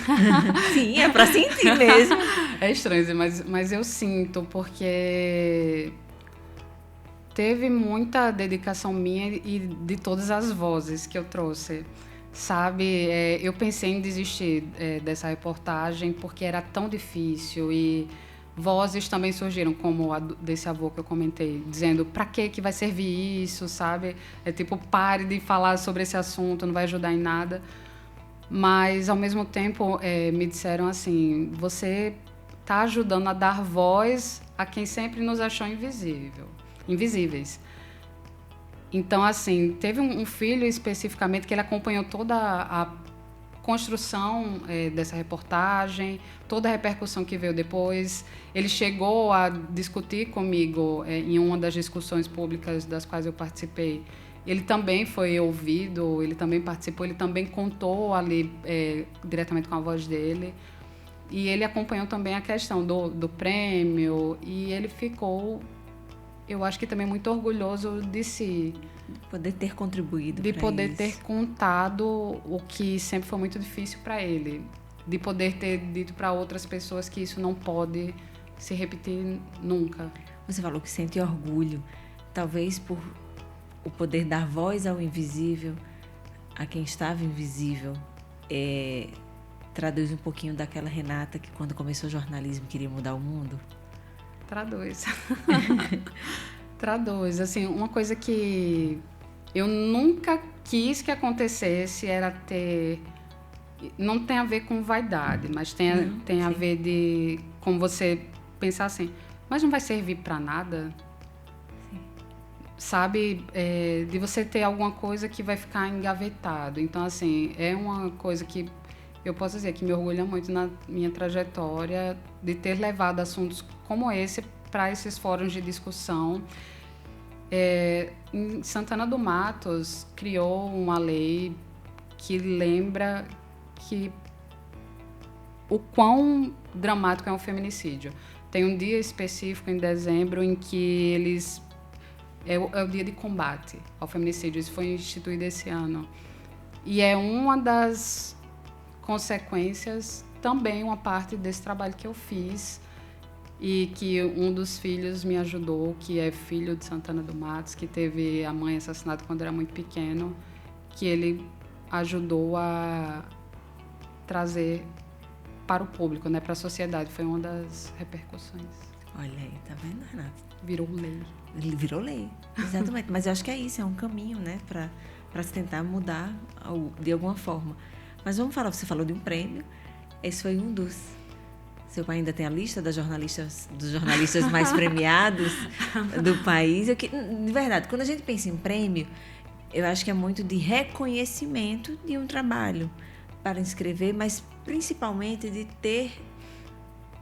Sim, é para sentir mesmo. É estranho, mas eu sinto, porque teve muita dedicação minha e de todas as vozes que eu trouxe. Sabe, eu pensei em desistir dessa reportagem porque era tão difícil e vozes também surgiram, como a desse avô que eu comentei, dizendo para que vai servir isso, sabe? Tipo, pare de falar sobre esse assunto, não vai ajudar em nada. Mas, ao mesmo tempo, me disseram assim, você está ajudando a dar voz a quem sempre nos achou invisíveis. Então, assim, teve um filho especificamente que ele acompanhou toda a construção dessa reportagem, toda a repercussão que veio depois. Ele chegou a discutir comigo em uma das discussões públicas das quais eu participei. Ele também foi ouvido, ele também participou, ele também contou ali diretamente com a voz dele. E ele acompanhou também a questão do prêmio e ele ficou, eu acho que também muito orgulhoso de si. De poder ter contribuído. De poder ter contado o que sempre foi muito difícil para ele. De poder ter dito para outras pessoas que isso não pode se repetir nunca. Você falou que sente orgulho, talvez por o poder dar voz ao invisível, a quem estava invisível. Traduz um pouquinho daquela Renata que, quando começou o jornalismo, queria mudar o mundo? Traduz. Traduz. Assim, uma coisa que eu nunca quis que acontecesse era ter... Não tem a ver com vaidade, mas tem a ver de... Como você pensar assim, mas não vai servir para nada? Sim. Sabe? De você ter alguma coisa que vai ficar engavetado. Então, assim, é uma coisa que eu posso dizer que me orgulha muito na minha trajetória de ter levado assuntos como esse para esses fóruns de discussão. Em Santana do Matos, criou uma lei que lembra que o quão dramático é um feminicídio. Tem um dia específico em dezembro em que eles... É o dia de combate ao feminicídio. Isso foi instituído esse ano. E é uma das consequências, também uma parte desse trabalho que eu fiz e que um dos filhos me ajudou, que é filho de Santana do Matos, que teve a mãe assassinada quando era muito pequeno, que ele ajudou a trazer para o público, né, para a sociedade. Foi uma das repercussões. Olha aí, tá vendo, Renata? Virou lei. Virou lei, exatamente. Mas eu acho que é isso, é um caminho, né, para se tentar mudar de alguma forma. Mas vamos falar, você falou de um prêmio, esse foi um dos... Seu pai ainda tem a lista dos jornalistas mais premiados do país. De verdade, quando a gente pensa em prêmio, eu acho que é muito de reconhecimento de um trabalho para inscrever, mas principalmente de ter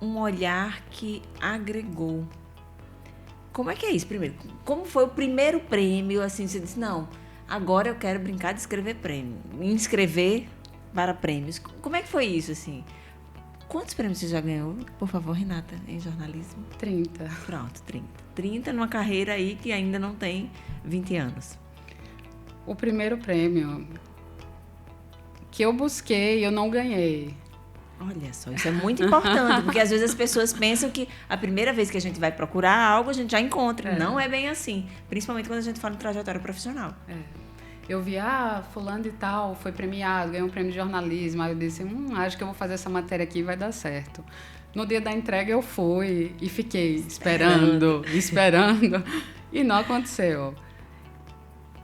um olhar que agregou. Como é que é isso? Primeiro, como foi o primeiro prêmio? Assim, você disse, não, agora eu quero brincar de escrever prêmio, me inscrever para prêmios. Como é que foi isso, assim? Quantos prêmios você já ganhou, por favor, Renata, em jornalismo? 30. Pronto, 30. 30 numa carreira aí que ainda não tem 20 anos. O primeiro prêmio que eu busquei, eu não ganhei. Olha só, isso é muito importante, porque às vezes as pessoas pensam que a primeira vez que a gente vai procurar algo, a gente já encontra. Não é bem assim, principalmente quando a gente fala em trajetória profissional. Eu vi, fulano de tal foi premiado, ganhou um prêmio de jornalismo. Aí eu disse, acho que eu vou fazer essa matéria aqui e vai dar certo. No dia da entrega eu fui e fiquei esperando. E não aconteceu.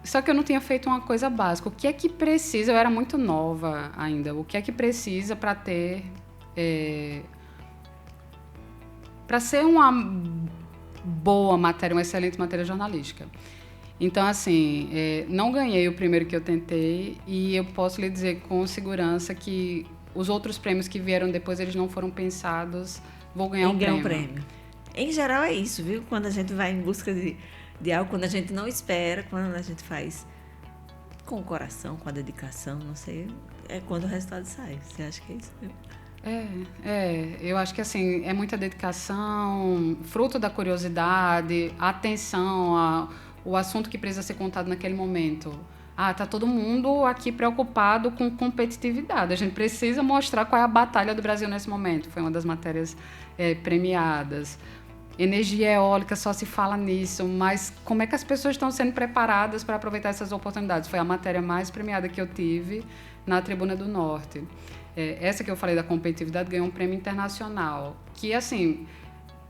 Só que eu não tinha feito uma coisa básica. O que é que precisa? Eu era muito nova ainda. O que é que precisa para ter... para ser uma boa matéria, uma excelente matéria jornalística? Então, assim, não ganhei o primeiro que eu tentei e eu posso lhe dizer com segurança que os outros prêmios que vieram depois, eles não foram pensados, vou ganhar um prêmio. Em geral é isso, viu? Quando a gente vai em busca de algo, quando a gente não espera, quando a gente faz com o coração, com a dedicação, não sei, é quando o resultado sai. Você acha que é isso mesmo? Eu acho que assim, é muita dedicação, fruto da curiosidade, atenção o assunto que precisa ser contado naquele momento. Tá todo mundo aqui preocupado com competitividade. A gente precisa mostrar qual é a batalha do Brasil nesse momento. Foi uma das matérias premiadas. energia eólica, só se fala nisso, mas como é que as pessoas estão sendo preparadas para aproveitar essas oportunidades? Foi a matéria mais premiada que eu tive na Tribuna do Norte. Essa que eu falei da competitividade ganhou um prêmio internacional, que, assim,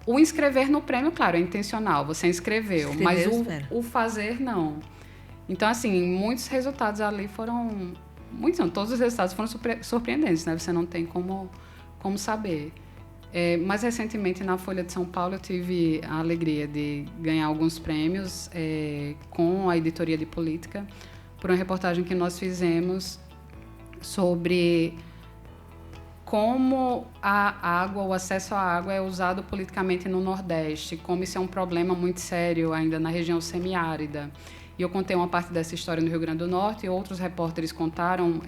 o inscrever no prêmio, claro, é intencional, você inscreveu, mas o fazer, não. Então, assim, muitos resultados ali foram... Muitos não, todos os resultados foram surpreendentes, né? Você não tem como saber. Mais recentemente, na Folha de São Paulo, eu tive a alegria de ganhar alguns prêmios com a editoria de política, por uma reportagem que nós fizemos sobre como a água, o acesso à água é usado politicamente no Nordeste, como isso é um problema muito sério ainda na região semiárida. E eu contei uma parte dessa história no Rio Grande do Norte, e outros repórteres contaram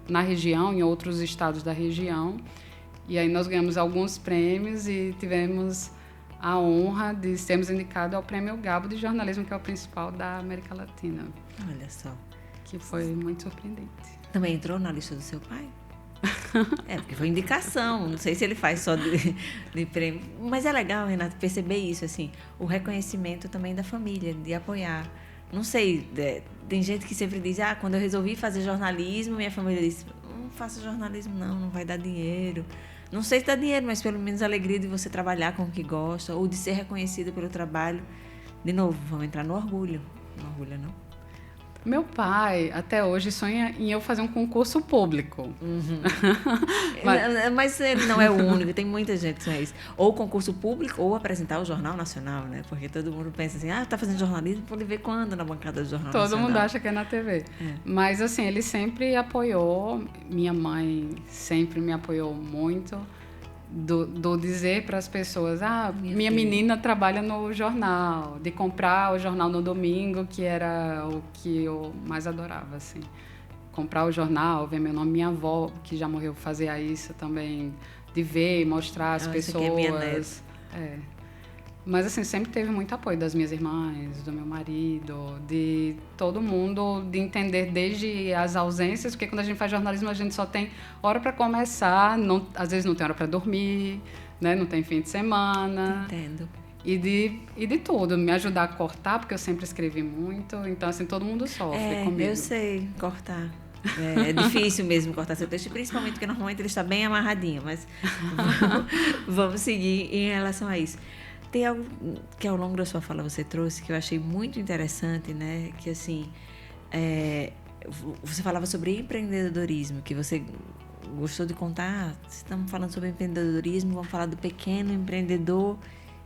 na região, em outros estados da região. E aí nós ganhamos alguns prêmios e tivemos a honra de sermos indicados ao Prêmio Gabo de Jornalismo, que é o principal da América Latina. Olha só. Que foi muito surpreendente. Também entrou na lista do seu pai? Porque foi indicação. Não sei se ele faz só de prêmio. Mas é legal, Renata, perceber isso, assim, o reconhecimento também da família, de apoiar. Não sei, tem gente que sempre diz, quando eu resolvi fazer jornalismo, minha família disse, não faça jornalismo não vai dar dinheiro. Não sei se dá dinheiro, mas pelo menos a alegria de você trabalhar com o que gosta, ou de ser reconhecida pelo trabalho. De novo, vamos entrar no orgulho. Não orgulho, não? Meu pai, até hoje, sonha em eu fazer um concurso público. Uhum. Mas ele não é o único, tem muita gente que sonha isso. Ou concurso público, ou apresentar o Jornal Nacional, né? Porque todo mundo pensa assim, tá fazendo jornalismo, pode ver quando na bancada do Jornal Nacional. Todo mundo acha que é na TV. Mas, assim, ele sempre apoiou, minha mãe sempre me apoiou muito, do dizer para as pessoas, minha menina trabalha no jornal, de comprar o jornal no domingo, que era o que eu mais adorava, assim. Comprar o jornal, ver meu nome, minha avó, que já morreu, fazia isso também, de ver e mostrar às pessoas. Aqui é minha neta. Mas, assim, sempre teve muito apoio das minhas irmãs, do meu marido, de todo mundo, de entender desde as ausências, porque quando a gente faz jornalismo, a gente só tem hora para começar, às vezes não tem hora para dormir, né? Não tem fim de semana. Entendo. E de tudo, me ajudar a cortar, porque eu sempre escrevi muito, então, assim, todo mundo sofre comigo. Eu sei cortar. É difícil mesmo cortar seu texto, principalmente porque normalmente ele está bem amarradinho, mas vamos seguir em relação a isso. Tem algo que ao longo da sua fala você trouxe que eu achei muito interessante, né? Que assim, você falava sobre empreendedorismo, que você gostou de contar. Estamos falando sobre empreendedorismo, vamos falar do pequeno empreendedor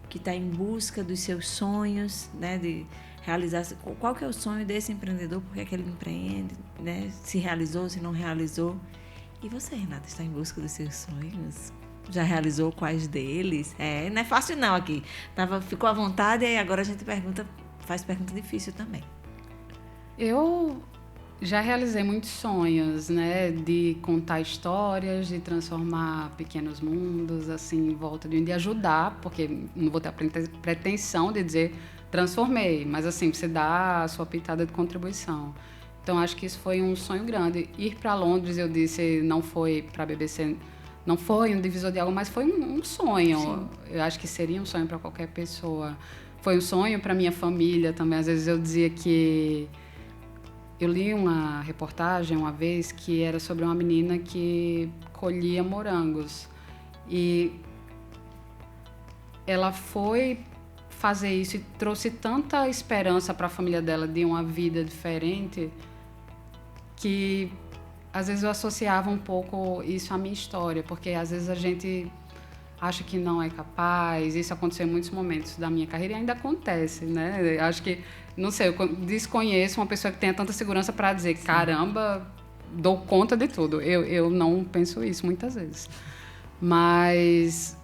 que está em busca dos seus sonhos, né? De realizar. Qual que é o sonho desse empreendedor? Por que é que ele empreende? Né? Se realizou, se não realizou? E você, Renata, está em busca dos seus sonhos? Já realizou quais deles? Não é fácil não aqui. Ficou à vontade e agora a gente faz pergunta difícil também. Eu já realizei muitos sonhos, né? De contar histórias, de transformar pequenos mundos, assim, em volta de ajudar, porque não vou ter a pretensão de dizer transformei, mas assim, você dá a sua pitada de contribuição. Então, acho que isso foi um sonho grande. Ir para Londres, eu disse, não foi para a BBC... Não foi um divisor de água, mas foi um sonho. Sim. Eu acho que seria um sonho para qualquer pessoa. Foi um sonho para minha família também. Às vezes eu dizia que... Eu li uma reportagem uma vez que era sobre uma menina que colhia morangos. E ela foi fazer isso e trouxe tanta esperança para a família dela de uma vida diferente que... Às vezes eu associava um pouco isso à minha história, porque às vezes a gente acha que não é capaz. Isso aconteceu em muitos momentos da minha carreira e ainda acontece, né? Acho que, não sei, eu desconheço uma pessoa que tenha tanta segurança para dizer, sim, caramba, dou conta de tudo. Eu não penso isso muitas vezes. Mas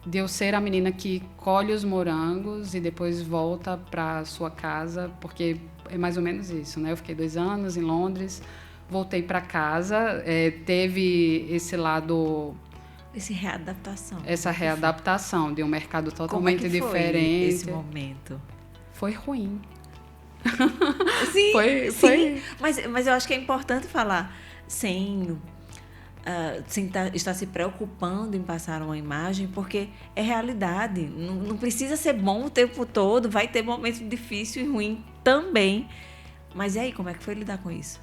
de eu ser a menina que colhe os morangos e depois volta para sua casa, porque é mais ou menos isso, né? Eu fiquei 2 anos em Londres, voltei para casa, teve esse lado... Essa readaptação de um mercado totalmente diferente. Esse momento? Foi ruim. Sim, foi. Mas eu acho que é importante falar sem sem estar se preocupando em passar uma imagem, porque é realidade. Não precisa ser bom o tempo todo, vai ter momentos difíceis e ruins também. Mas e aí, como é que foi lidar com isso?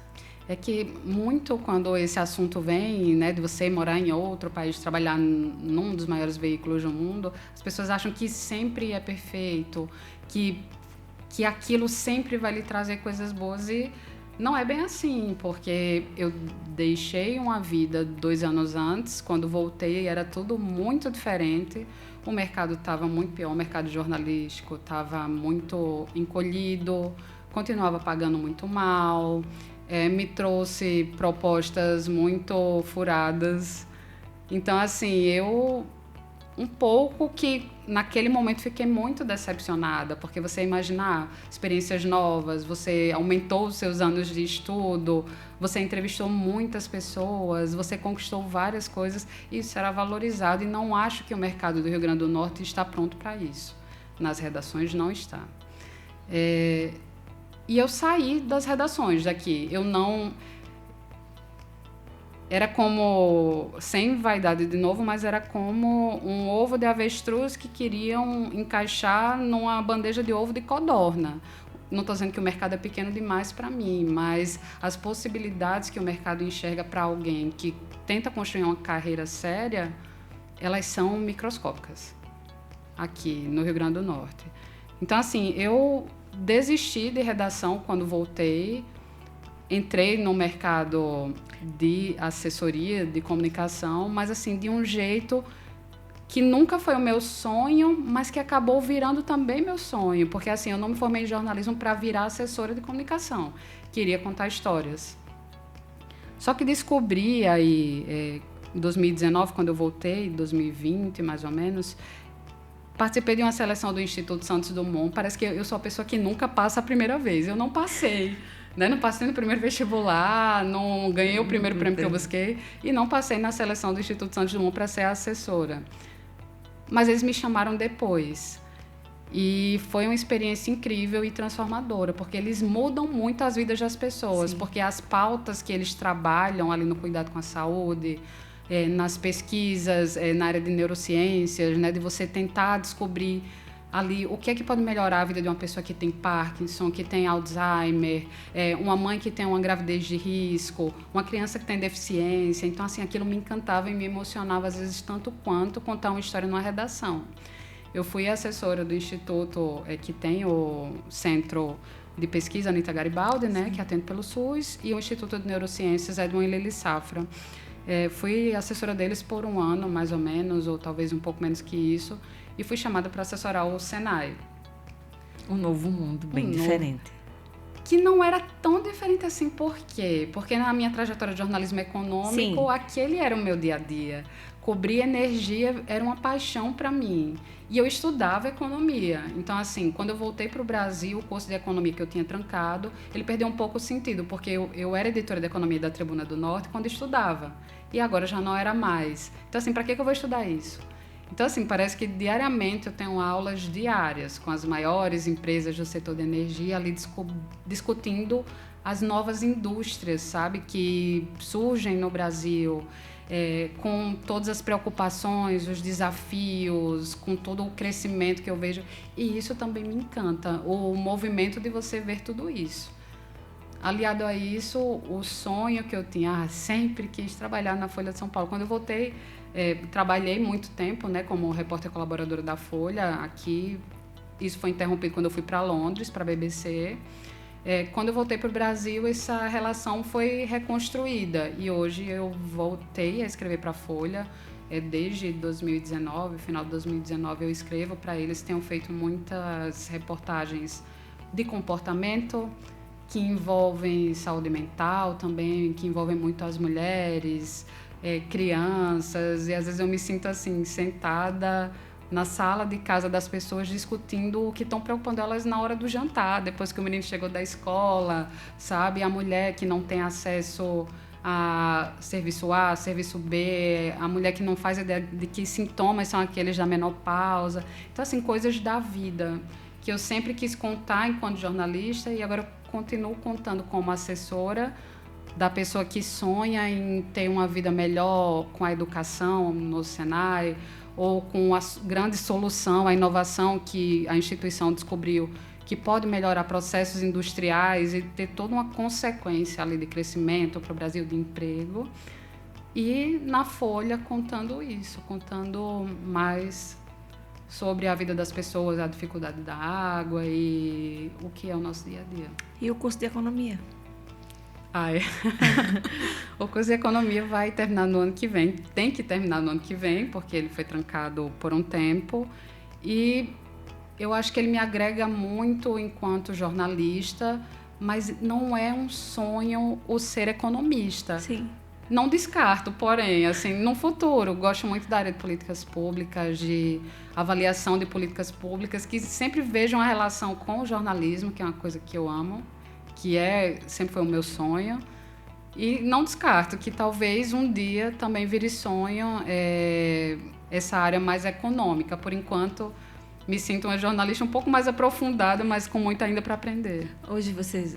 É que muito quando esse assunto vem, né, de você morar em outro país, trabalhar num dos maiores veículos do mundo, as pessoas acham que sempre é perfeito, que aquilo sempre vai lhe trazer coisas boas, e não é bem assim, porque eu deixei uma vida 2 anos antes, quando voltei era tudo muito diferente, o mercado estava muito pior, o mercado jornalístico estava muito encolhido, continuava pagando muito mal, me trouxe propostas muito furadas. Então, assim, eu um pouco que naquele momento fiquei muito decepcionada, porque você imaginar experiências novas, você aumentou os seus anos de estudo, você entrevistou muitas pessoas, você conquistou várias coisas, e isso era valorizado, e não acho que o mercado do Rio Grande do Norte está pronto para isso. Nas redações não está. E eu saí das redações daqui. Eu não... Era como, sem vaidade de novo, mas era como um ovo de avestruz que queriam encaixar numa bandeja de ovo de codorna. Não estou dizendo que o mercado é pequeno demais para mim, mas as possibilidades que o mercado enxerga para alguém que tenta construir uma carreira séria, elas são microscópicas aqui no Rio Grande do Norte. Então, assim, eu desisti de redação quando voltei, entrei no mercado de assessoria, de comunicação, mas assim, de um jeito que nunca foi o meu sonho, mas que acabou virando também meu sonho, porque assim, eu não me formei em jornalismo para virar assessora de comunicação, queria contar histórias. Só que descobri aí, em 2019, quando eu voltei, 2020 mais ou menos, participei de uma seleção do Instituto Santos Dumont. Parece que eu sou a pessoa que nunca passa a primeira vez. Eu não passei, né? Não passei no primeiro vestibular, não ganhei o primeiro prêmio que eu busquei e não passei na seleção do Instituto Santos Dumont para ser assessora. Mas eles me chamaram depois. E foi uma experiência incrível e transformadora, porque eles mudam muito as vidas das pessoas. Sim. Porque as pautas que eles trabalham ali no cuidado com a saúde, nas pesquisas, na área de neurociências, né, de você tentar descobrir ali o que é que pode melhorar a vida de uma pessoa que tem Parkinson, que tem Alzheimer, uma mãe que tem uma gravidez de risco, uma criança que tem deficiência. Então, assim, aquilo me encantava e me emocionava, às vezes, tanto quanto contar uma história numa redação. Eu fui assessora do Instituto, que tem o Centro de Pesquisa Anita Garibaldi, né, que atende pelo SUS, e o Instituto de Neurociências Edmond Lely Safra. Fui assessora deles por 1 ano, mais ou menos, ou talvez um pouco menos que isso, e fui chamada para assessorar o Senai. Um novo mundo, bem diferente. Que não era tão diferente assim, por quê? Porque na minha trajetória de jornalismo econômico, sim, aquele era o meu dia a dia. Cobrir energia era uma paixão para mim. E eu estudava economia. Então, assim, quando eu voltei para o Brasil, o curso de economia que eu tinha trancado, ele perdeu um pouco o sentido, porque eu era editora de economia da Tribuna do Norte quando estudava. E agora já não era mais. Então, assim, para que eu vou estudar isso? Então, assim, parece que diariamente eu tenho aulas diárias com as maiores empresas do setor de energia, ali discutindo as novas indústrias, sabe, que surgem no Brasil, com todas as preocupações, os desafios, com todo o crescimento que eu vejo. E isso também me encanta, o movimento de você ver tudo isso. Aliado a isso, o sonho que eu tinha, sempre quis trabalhar na Folha de São Paulo. Quando eu voltei, trabalhei muito tempo, né, como repórter colaboradora da Folha aqui. Isso foi interrompido quando eu fui para Londres, para a BBC. Quando eu voltei para o Brasil, essa relação foi reconstruída. E hoje eu voltei a escrever para a Folha. Desde 2019, final de 2019, eu escrevo para eles. Tenho feito muitas reportagens de comportamento, que envolvem saúde mental também, que envolvem muito as mulheres, crianças, e às vezes eu me sinto assim, sentada na sala de casa das pessoas discutindo o que estão preocupando elas na hora do jantar, depois que o menino chegou da escola, sabe? A mulher que não tem acesso a serviço A, serviço B, a mulher que não faz ideia de que sintomas são aqueles da menopausa. Então, assim, coisas da vida que eu sempre quis contar enquanto jornalista e agora continuo contando como assessora, da pessoa que sonha em ter uma vida melhor com a educação no Senai, ou com a grande solução, a inovação que a instituição descobriu, que pode melhorar processos industriais e ter toda uma consequência ali de crescimento para o Brasil, de emprego. E na Folha contando isso, contando mais sobre a vida das pessoas, a dificuldade da água e o que é o nosso dia a dia. E o curso de economia? O curso de economia vai terminar no ano que vem. Tem que terminar no ano que vem, porque ele foi trancado por um tempo. E eu acho que ele me agrega muito enquanto jornalista, mas não é um sonho o ser economista. Sim. Não descarto, porém, assim, no futuro, gosto muito da área de políticas públicas, de avaliação de políticas públicas, que sempre vejam a relação com o jornalismo, que é uma coisa que eu amo, que sempre foi o meu sonho. E não descarto que talvez um dia também vire sonho essa área mais econômica. Por enquanto, me sinto uma jornalista um pouco mais aprofundada, mas com muito ainda para aprender. Hoje você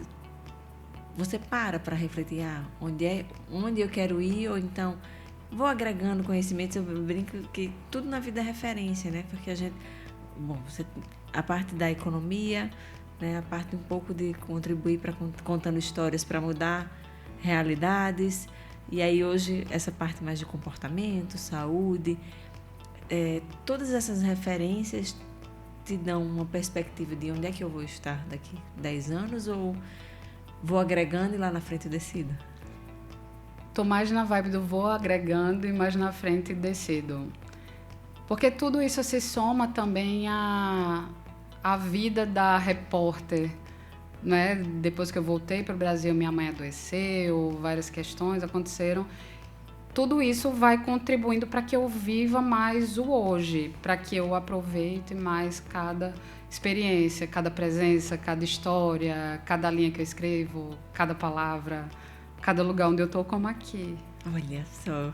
para refletir onde eu quero ir, ou então vou agregando conhecimentos. Eu brinco que tudo na vida é referência, né? Porque a parte da economia, né? A parte um pouco de contribuir contando histórias para mudar realidades, e aí hoje essa parte mais de comportamento, saúde, todas essas referências te dão uma perspectiva de onde é que eu vou estar daqui 10 anos, ou vou agregando e lá na frente decido? Tô mais na vibe do vou agregando e mais na frente decido. Porque tudo isso se soma também à vida da repórter, né? Depois que eu voltei para o Brasil, minha mãe adoeceu, várias questões aconteceram. Tudo isso vai contribuindo para que eu viva mais o hoje, para que eu aproveite mais cada experiência, cada presença, cada história, cada linha que eu escrevo, cada palavra, cada lugar onde eu estou, como aqui. Olha só,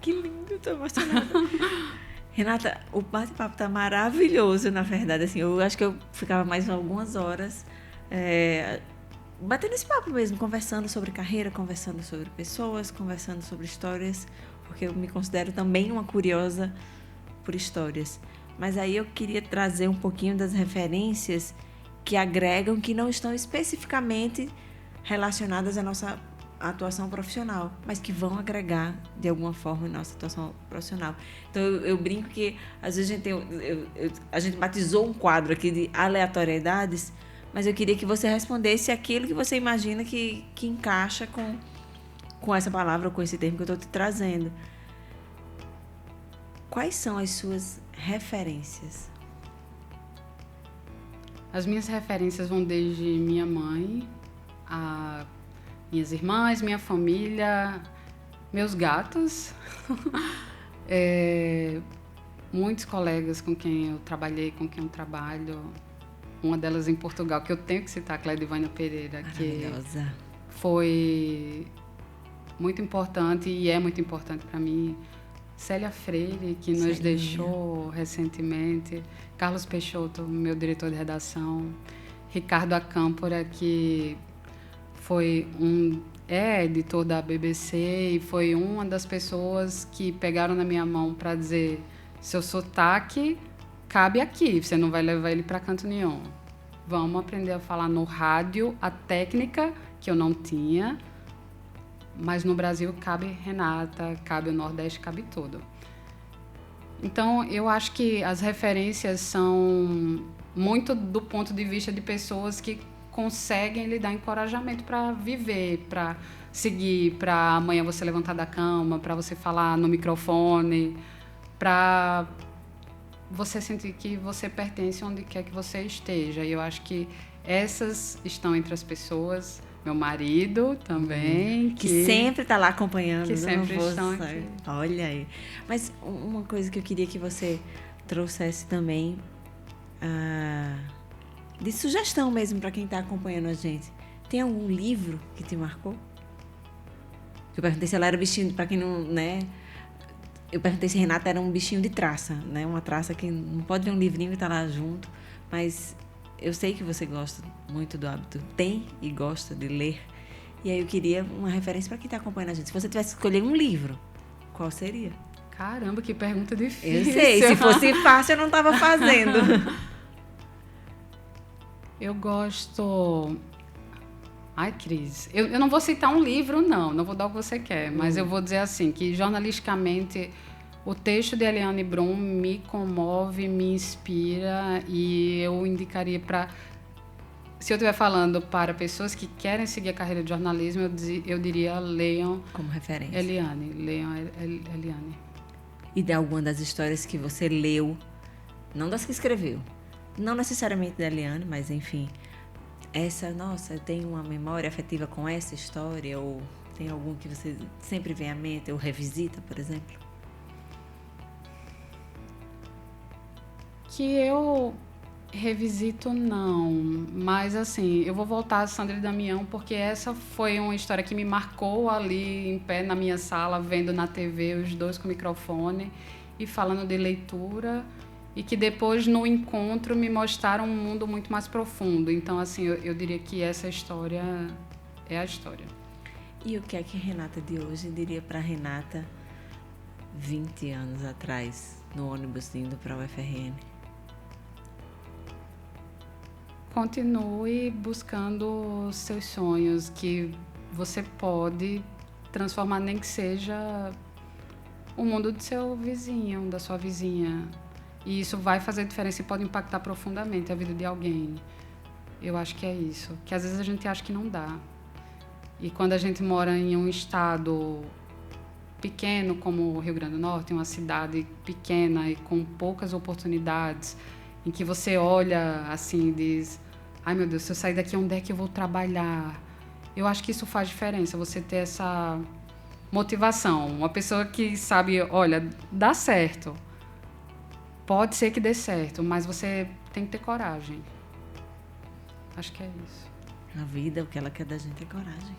que lindo, estou emocionada. Renata, o bate-papo está maravilhoso, na verdade. Assim, eu acho que eu ficava mais algumas horas batendo esse papo mesmo, conversando sobre carreira, conversando sobre pessoas, conversando sobre histórias, porque eu me considero também uma curiosa por histórias. Mas aí eu queria trazer um pouquinho das referências que agregam, que não estão especificamente relacionadas à nossa atuação profissional, mas que vão agregar de alguma forma na nossa atuação profissional. Então eu brinco que às vezes a gente batizou um quadro aqui de aleatoriedades, mas eu queria que você respondesse aquilo que você imagina que encaixa com essa palavra, com esse termo que eu estou te trazendo. Quais são as suas referências? As minhas referências vão desde minha mãe, a minhas irmãs, minha família, meus gatos, muitos colegas com quem eu trabalhei, com quem eu trabalho. Uma delas em Portugal, que eu tenho que citar, a Cledivânia Pereira, que foi muito importante e é muito importante para mim. Célia Freire, que nos deixou recentemente. Carlos Peixoto, meu diretor de redação. Ricardo Acâmpora, que é editor da BBC e foi uma das pessoas que pegaram na minha mão para dizer: seu sotaque cabe aqui, você não vai levar ele para canto nenhum. Vamos aprender a falar no rádio, a técnica que eu não tinha, mas no Brasil cabe Renata, cabe o Nordeste, cabe tudo. Então, eu acho que as referências são muito do ponto de vista de pessoas que conseguem lhe dar encorajamento para viver, para seguir, para amanhã você levantar da cama, para você falar no microfone, para você sentir que você pertence onde quer que você esteja. E eu acho que essas estão entre as pessoas. Meu marido também. Que sempre está lá acompanhando. Que sempre estão aqui. Olha aí. Mas uma coisa que eu queria que você trouxesse também, de sugestão mesmo para quem está acompanhando a gente. Tem algum livro que te marcou? Eu perguntei se ela era bichinho, para quem não, né? Eu perguntei se Renata era um bichinho de traça, né? Uma traça que não pode ver um livrinho e tá lá junto, mas eu sei que você gosta muito do hábito, tem e gosta de ler. E aí eu queria uma referência para quem está acompanhando a gente. Se você tivesse que escolher um livro, qual seria? Caramba, que pergunta difícil. Eu sei, se fosse fácil eu não estava fazendo. Eu gosto... Ai, Cris, eu não vou citar um livro, não vou dar o que você quer, mas eu vou dizer assim, que jornalisticamente o texto de Eliane Brum me comove, me inspira, e eu indicaria para... Se eu estiver falando para pessoas que querem seguir a carreira de jornalismo, eu diria leiam... Como referência. Leiam Eliane. E de alguma das histórias que você leu, não das que escreveu, não necessariamente da Eliane, mas enfim... eu tenho uma memória afetiva com essa história, ou tem algum que você sempre vem à mente, ou revisita, por exemplo? Que eu revisito, não. Mas, assim, eu vou voltar a Sandra e Damião, porque essa foi uma história que me marcou ali em pé na minha sala, vendo na TV os dois com o microfone e falando de leitura... E que depois, no encontro, me mostraram um mundo muito mais profundo. Então, assim, eu diria que essa história é a história. E o que é que a Renata de hoje diria para a Renata 20 anos atrás, no ônibus indo para a UFRN? Continue buscando seus sonhos, que você pode transformar, nem que seja o mundo do seu vizinho, da sua vizinha. E isso vai fazer diferença e pode impactar profundamente a vida de alguém. Eu acho que é isso. Que às vezes a gente acha que não dá. E quando a gente mora em um estado pequeno, como o Rio Grande do Norte, uma cidade pequena e com poucas oportunidades, em que você olha assim e diz: ai meu Deus, se eu sair daqui, onde é que eu vou trabalhar? Eu acho que isso faz diferença, você ter essa motivação. Uma pessoa que sabe, olha, dá certo. Pode ser que dê certo, mas você tem que ter coragem. Acho que é isso. Na vida, o que ela quer da gente é coragem.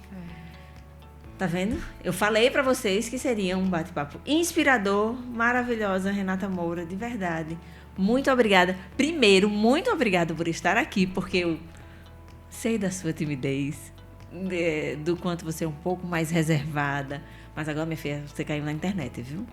Tá vendo? Eu falei pra vocês que seria um bate-papo inspirador, maravilhosa, Renata Moura, de verdade. Muito obrigada. Primeiro, muito obrigada por estar aqui, porque eu sei da sua timidez, do quanto você é um pouco mais reservada. Mas agora, minha filha, você caiu na internet, viu?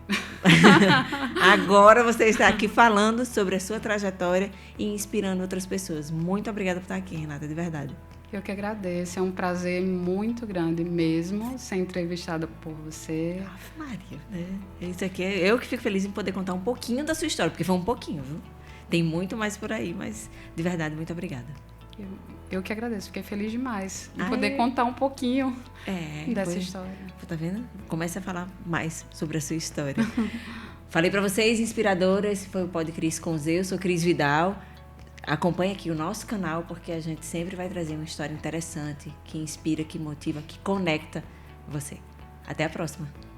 Agora você está aqui falando sobre a sua trajetória e inspirando outras pessoas. Muito obrigada por estar aqui, Renata, de verdade. Eu que agradeço. É um prazer muito grande mesmo ser entrevistada por você. Maria, né? Isso aqui eu que fico feliz em poder contar um pouquinho da sua história, porque foi um pouquinho, viu? Tem muito mais por aí, mas de verdade, muito obrigada. Eu que agradeço, fiquei feliz demais em poder contar um pouquinho dessa história. Tá vendo? Comece a falar mais sobre a sua história. Falei para vocês, inspiradora, esse foi o Pod Cris com Z, eu sou Cris Vidal. Acompanhe aqui o nosso canal, porque a gente sempre vai trazer uma história interessante, que inspira, que motiva, que conecta você. Até a próxima!